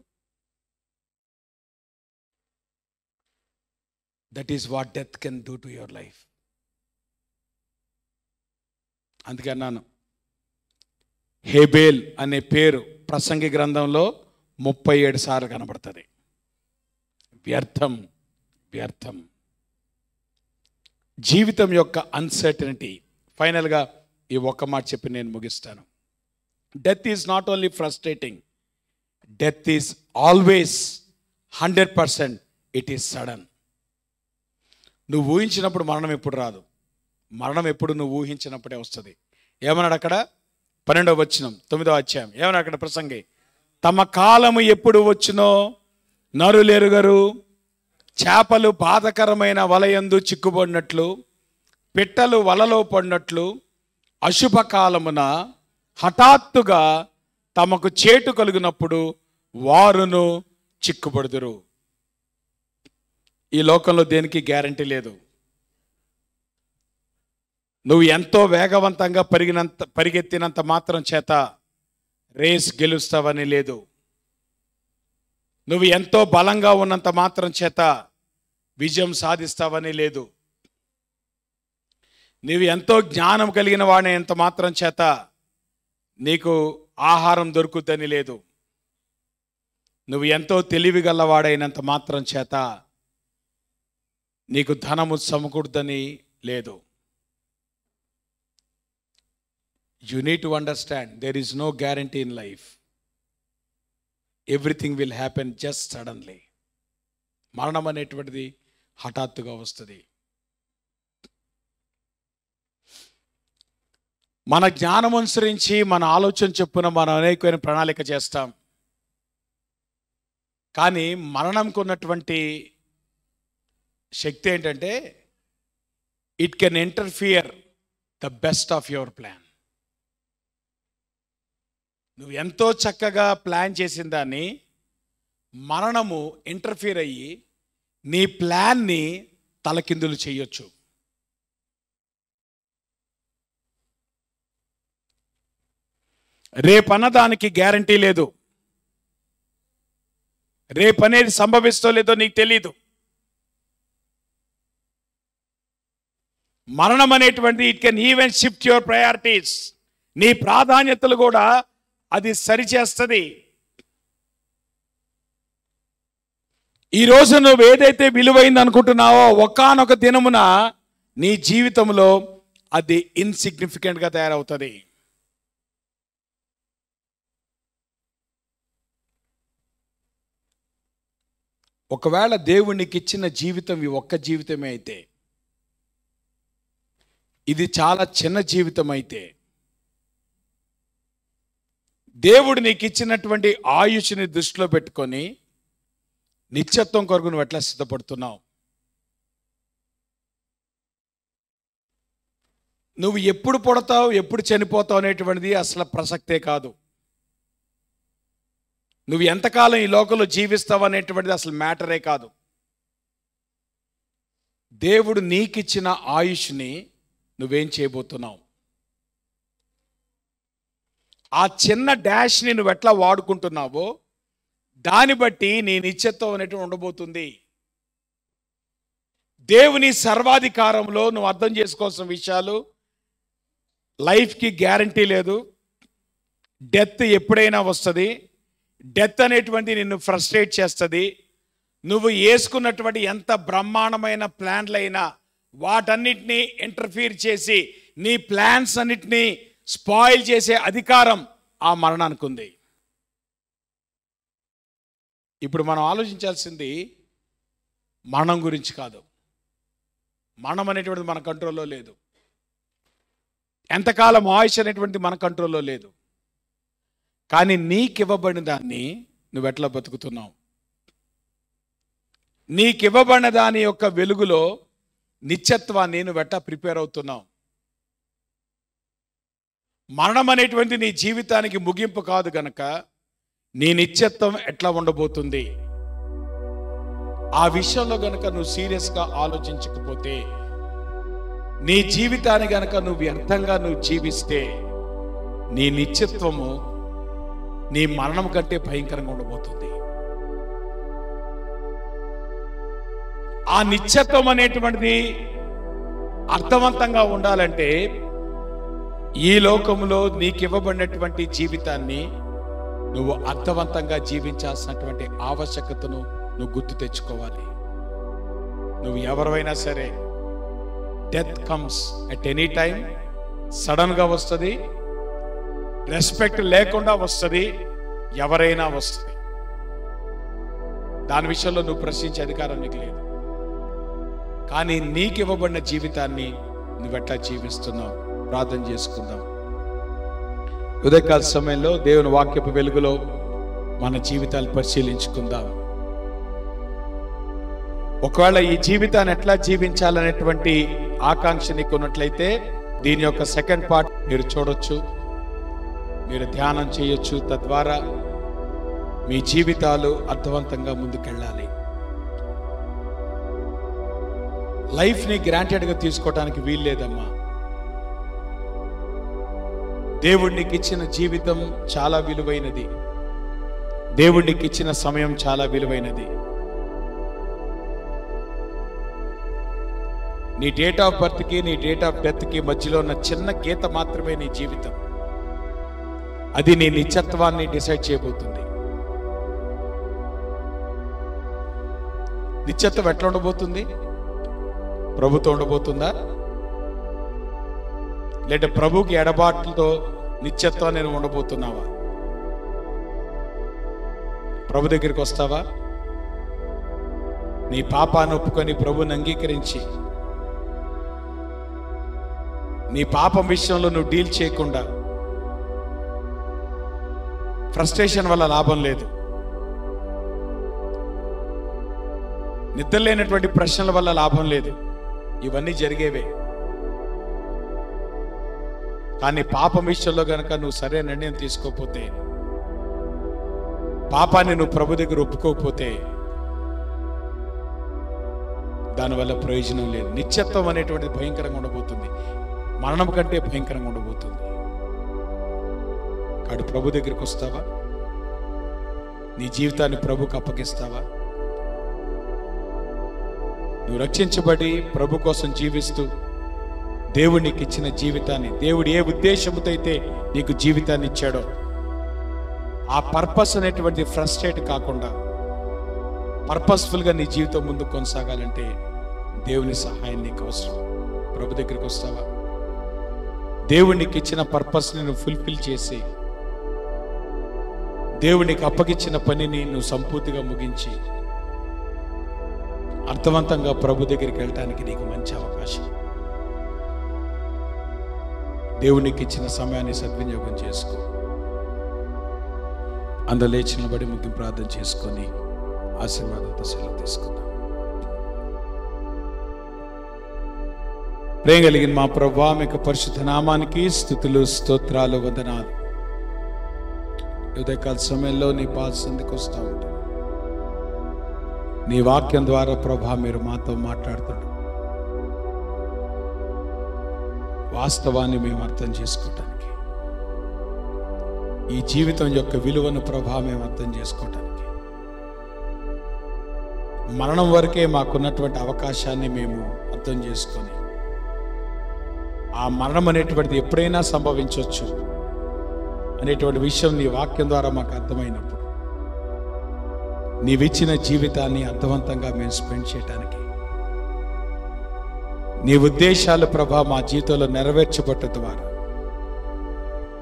That is what death can do to your life. అందుకే అన్నాను, హేబేల్ అనే పేరు ప్రసంగి గ్రంథంలో 37 సార్లు కనబడుతుంది. వ్యర్థం, వ్యర్థం. జీవితం యొక్క అన్సర్టనిటీ. ఫైనల్గా ఈ ఒక్క మాట చెప్పి నేను ముగిస్తాను. Death is not only frustrating, death is always 100% it is sudden. నువ్వు ఊహించినప్పుడు మరణం ఎప్పుడు రాదు. మరణం ఎప్పుడు నువ్వు ఊహించినప్పుడే వస్తుంది. ఏమన్నాడు అక్కడ 12వ వచనం 9వ అధ్యాయం ఏమన్నాడు అక్కడ ప్రసంగి? తమ కాలము ఎప్పుడు వచ్చునో నరులెరుగరు, చేపలు బాధకరమైన వలయందు చిక్కుబడినట్లు, పిట్టలు వలలో పడినట్లు అశుభకాలమున హఠాత్తుగా తమకు చేటు కలుగునప్పుడు వారును చిక్కుబడుదురు. ఈ లోకంలో దేనికి గ్యారంటీ లేదు. నువ్వు ఎంతో వేగవంతంగా పరిగెత్తినంత మాత్రం చేత రేస్ గెలుస్తావని లేదు. నువ్వు ఎంతో బలంగా ఉన్నంత మాత్రం చేత విజయం సాధిస్తావని లేదు. నువ్వు ఎంతో జ్ఞానం కలిగిన వాడినంత మాత్రం చేత నీకు ఆహారం దొరుకుతుందని లేదు. నువ్వు ఎంతో తెలివి గలవాడైనంత మాత్రం చేత నీకు ధనము సమకూడదని లేదు. You need to understand there is no guarantee in life. Everything will happen just suddenly. మరణం అనేటువంటిది హఠాత్తుగా వస్తుంది. మన జ్ఞానం అనుసరించి మన ఆలోచన చొప్పున మనం అనేకమైన ప్రణాళిక చేస్తాం. కానీ మరణంకు ఉన్నటువంటి శక్తి ఏంటంటే it can interfere the best of your plan. నువ్వు ఎంతో చక్కగా ప్లాన్ చేసిన దాన్ని మరణము ఇంటర్ఫియర్ అయ్యి నీ ప్లాన్ని తలకిందులు చేయొచ్చు. రేపన్నదానికి గ్యారంటీ లేదు. రేపనేది సంభవిస్తో లేదో నీకు తెలీదు. మరణం అనేటువంటి it can even shift your priorities. నీ ప్రాధాన్యతలు కూడా అది సరిచేస్తుంది. ఈరోజు నువ్వు ఏదైతే విలువైంది అనుకుంటున్నావో ఒకానొక దినమున నీ జీవితంలో అది ఇన్సిగ్నిఫికెంట్గా తయారవుతుంది. ఒకవేళ దేవునికి ఇచ్చిన జీవితం ఈ ఒక్క జీవితమే అయితే, ఇది చాలా చిన్న జీవితం అయితే, దేవుడు నీకు ఇచ్చినటువంటి ఆయుష్ని దృష్టిలో పెట్టుకొని నిత్యత్వం కొరకు నువ్వు ఎట్లా సిద్ధపడుతున్నావు? నువ్వు ఎప్పుడు పుడతావు ఎప్పుడు చనిపోతావు అనేటువంటిది అసలు ప్రసక్తే కాదు. నువ్వు ఎంతకాలం ఈ లోకంలో జీవిస్తావు అనేటువంటిది అసలు మ్యాటరే కాదు. దేవుడు నీకిచ్చిన ఆయుష్ని నువ్వేం చేయబోతున్నావు? ఆ చిన్న డాష్ని నువ్వు ఎట్లా వాడుకుంటున్నావో దాన్ని బట్టి నీ నిత్యత్వం అనేటువంటి ఉండబోతుంది. దేవుని సర్వాధికారంలో నువ్వు అర్థం చేసుకోవాల్సిన విషయాలు, లైఫ్కి గ్యారంటీ లేదు. డెత్ ఎప్పుడైనా వస్తుంది. డెత్ అనేటువంటి నిన్ను ఫ్రస్ట్రేట్ చేస్తుంది. నువ్వు వేసుకున్నటువంటి ఎంత బ్రహ్మాండమైన ప్లాన్లైనా వాటన్నిటినీ ఇంటర్ఫీర్ చేసి నీ ప్లాన్స్ అన్నిటినీ స్పాయిల్ చేసే అధికారం ఆ మరణానికి ఉంది. ఇప్పుడు మనం ఆలోచించాల్సింది మరణం గురించి కాదు. మరణం అనేటువంటిది మన కంట్రోల్లో లేదు. ఎంతకాలం ఆయుష్ అనేటువంటిది మన కంట్రోల్లో లేదు. కానీ నీకివ్వబడిన దాన్ని నువ్వు ఎట్లా బతుకుతున్నావు? నీకివ్వబడిన దాని యొక్క వెలుగులో నిత్యత్వాన్ని నువ్వు ఎట్లా ప్రిపేర్ అవుతున్నావు? మరణం అనేటువంటి నీ జీవితానికి ముగింపు కాదు గనక నీ నిత్యత్వం ఎట్లా ఉండబోతుంది? ఆ విషయంలో గనక నువ్వు సీరియస్గా ఆలోచించకపోతే, నీ జీవితాన్ని గనక నువ్వు వ్యర్థంగా నువ్వు జీవిస్తే, నీ నిత్యత్వము నీ మరణం కంటే భయంకరంగా ఉండబోతుంది. ఆ నిత్యత్వం అనేటువంటిది అర్థవంతంగా ఉండాలంటే ఈ లోకంలో నీకు ఇవ్వబడినటువంటి జీవితాన్ని నువ్వు అర్థవంతంగా జీవించాల్సినటువంటి ఆవశ్యకతను నువ్వు గుర్తు తెచ్చుకోవాలి. నువ్వు ఎవరైనా సరే, death comes at any time. Sudden గా వస్తుంది, రెస్పెక్ట్ లేకుండా వస్తుంది, ఎవరైనా వస్తుంది. దాని విషయంలో నువ్వు ప్రశ్నించే అధికారం నీకు లేదు. కానీ నీకు ఇవ్వబడిన జీవితాన్ని నువ్వెట్లా జీవిస్తున్నావు? ప్రార్థన చేసుకుందాం. ఉదయకాల సమయంలో దేవుని వాక్యపు వెలుగులో మన జీవితాలు పరిశీలించుకుందాం. ఒకవేళ ఈ జీవితాన్ని ఎట్లా జీవించాలనేటువంటి ఆకాంక్ష నీకు ఉన్నట్లయితే దీని యొక్క సెకండ్ పార్ట్ మీరు చూడొచ్చు, మీరు ధ్యానం చేయొచ్చు. తద్వారా మీ జీవితాలు అర్థవంతంగా ముందుకెళ్ళాలి. లైఫ్ని గ్రాంటెడ్గా తీసుకోవడానికి వీల్లేదమ్మా. దేవుడు నీకు ఇచ్చిన జీవితం చాలా విలువైనది. దేవుడు నీకు ఇచ్చిన సమయం చాలా విలువైనది. నీ డేట్ ఆఫ్ బర్త్కి నీ డేట్ ఆఫ్ డెత్కి మధ్యలో ఉన్న చిన్న గీత మాత్రమే నీ జీవితం. అది నీ నిత్యత్వాన్ని డిసైడ్ చేయబోతుంది. నిత్యత్వం ఎట్లా ఉండబోతుంది? ప్రభుతో ఉండబోతుందా, లేదా ప్రభుకి ఎడబాట్లతో నిత్యత్వాన్ని నేను ఉండబోతున్నావా? ప్రభు దగ్గరికి వస్తావా? నీ పాపాన్ని ఒప్పుకొని ప్రభుని అంగీకరించి నీ పాపం విషయంలో నువ్వు డీల్ చేయకుండా, ఫ్రస్ట్రేషన్ వల్ల లాభం లేదు, నిద్రలేనటువంటి ప్రశ్నల వల్ల లాభం లేదు. ఇవన్నీ జరిగేవే. కానీ పాపం విషయంలో గనక నువ్వు సరైన నిర్ణయం తీసుకోకపోతే, పాపాన్ని నువ్వు ప్రభు దగ్గర ఒప్పుకోకపోతే దానివల్ల ప్రయోజనం లేదు. నిత్యత్వం అనేటువంటిది భయంకరంగా ఉండబోతుంది. మరణం కంటే భయంకరంగా ఉండబోతుంది. కాబట్టి ప్రభు దగ్గరికి వస్తావా? నీ జీవితాన్ని ప్రభుకు అప్పగిస్తావా? నువ్వు రక్షించబడి ప్రభు కోసం జీవిస్తూ దేవుడు నీకు ఇచ్చిన జీవితాన్ని, దేవుడు ఏ ఉద్దేశంతో అయితే నీకు జీవితాన్ని ఇచ్చాడో ఆ పర్పస్ అనేటువంటి ఫ్రస్ట్రేట్ కాకుండా పర్పస్ఫుల్గా నీ జీవితం ముందు కొనసాగాలంటే దేవుని సహాయం నీకు అవసరం. ప్రభు దగ్గరికి వస్తావా? దేవుడు నీకు ఇచ్చిన పర్పస్ని నువ్వు ఫుల్ఫిల్ చేసి దేవుడు నీకు అప్పగించిన పనిని నువ్వు సంపూర్తిగా ముగించి అర్థవంతంగా ప్రభు దగ్గరికి వెళ్ళటానికి నీకు మంచి అవకాశం. దేవుడు నీకు ఇచ్చిన సమయాన్ని సద్వినియోగం చేసుకో. అందరూ లేచి నిలబడి ముగింపు ప్రార్థన చేసుకొని ఆశీర్వాదంతో సెలవు తీసుకుందాం. ప్రేమ కలిగిన మా ప్రభువా, మీకు పరిశుద్ధ నామానికి స్తుతులు, స్తోత్రాలు, వందనాలు. ఉదయకాల సమయంలో నీ పాద సంధికి వస్తూ ఉంటాం. నీ వాక్యం ద్వారా ప్రభా మీరు మాతో మాట్లాడుతుంటారు. వాస్తవాన్ని మేము అర్థం చేసుకోవటానికి, ఈ జీవితం యొక్క విలువను ప్రభా మేము అర్థం చేసుకోవటానికి, మరణం వరకే మాకున్నటువంటి అవకాశాన్ని మేము అర్థం చేసుకొని ఆ మరణం అనేటువంటిది ఎప్పుడైనా సంభవించవచ్చు అనేటువంటి విషయం నీ వాక్యం ద్వారా మాకు అర్థమైనప్పుడు నీవిచ్చిన జీవితాన్ని అర్థవంతంగా మేము స్పెండ్ చేయడానికి, నీ ఉద్దేశాలు ప్రభా మా జీవితంలో నెరవేర్చబట్ట ద్వారా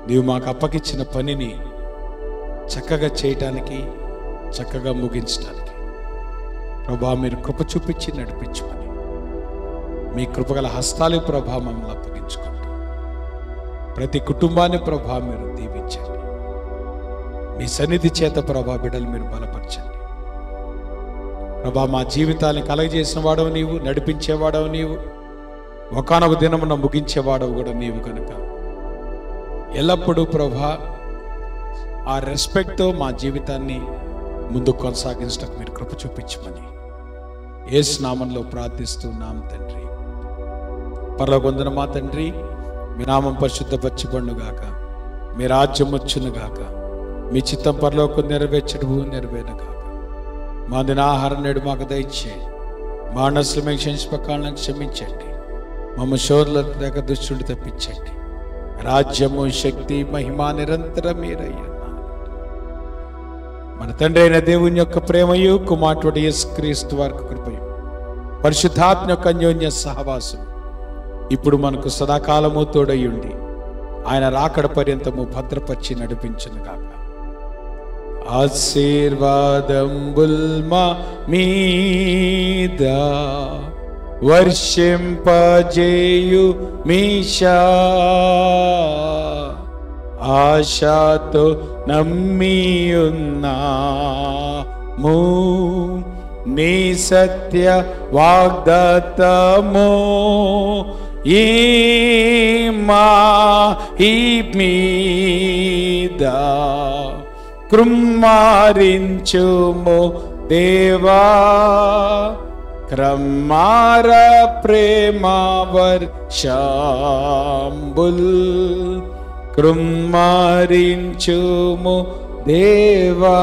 నీవు మాకు అప్పగించిన పనిని చక్కగా చేయటానికి, చక్కగా ముగించడానికి ప్రభా మీరు కృప చూపించి నడిపించమని మీ కృపగల హస్తాలు ప్రభా మమ్మల్ని అప్పగించుకుంటూ ప్రతి కుటుంబాన్ని ప్రభా మీరు దీవించండి. మీ సన్నిధి చేత ప్రభా బిడ్డలు మీరు బలపరచండి. ప్రభా మా జీవితాన్ని కలగజేసిన వాడవు నీవు, నడిపించేవాడవు నీవు, ఒకానొక దినమున ముగించేవాడవు కూడా నీవు కనుక ఎల్లప్పుడూ ప్రభా ఆ రెస్పెక్ట్తో మా జీవితాన్ని ముందుకు కొనసాగించడానికి మీరు కృప చూపించమని యేసు నామంలో ప్రార్థిస్తున్నాం తండ్రి. పరలోకమందున మా తండ్రి, మీ నామం పరిశుద్ధపరచబడునుగాక, మీ రాజ్యం వచ్చునుగాక, మీ చిత్తం పరలోకం నెరవేర్చడు నెరవేరుగాక. మా దిన ఆహారం నేడు మాకు దయచేయండి, మా నష్టమే క్షమించపకాలను క్షమించండి, మమ్మ శోధుల దగ్గర దుష్టుడు తప్పించండి, రాజ్యము, శక్తి, మహిమ నిరంతరం మీరయ్యా. మన తండ్రి అయిన దేవుని యొక్క ప్రేమయు, కుమారుడు యేసుక్రీస్తు వారి కృపయు, పరిశుద్ధాత్మ యొక్క అన్యోన్య సహవాసం ఇప్పుడు మనకు సదాకాలము తోడయుండి ఆయన రాకడ పర్యంతము భద్రపరిచి నడిపించును గాక. ఆశీర్వాదంబుల్ మా మీద వర్షింపజేయు మీషా, ఆశతో నమ్మియున్నాము నీ సత్య వాగ్దత్తము. ఈ మీద కృమ్మారించుము దేవా, క్రమార ప్రేమ వర్షంబుల్ కృమ్మారించుము దేవా.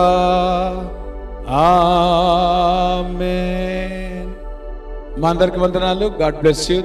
ఆమేన్. మా అందరికి వందనాలు. God bless you.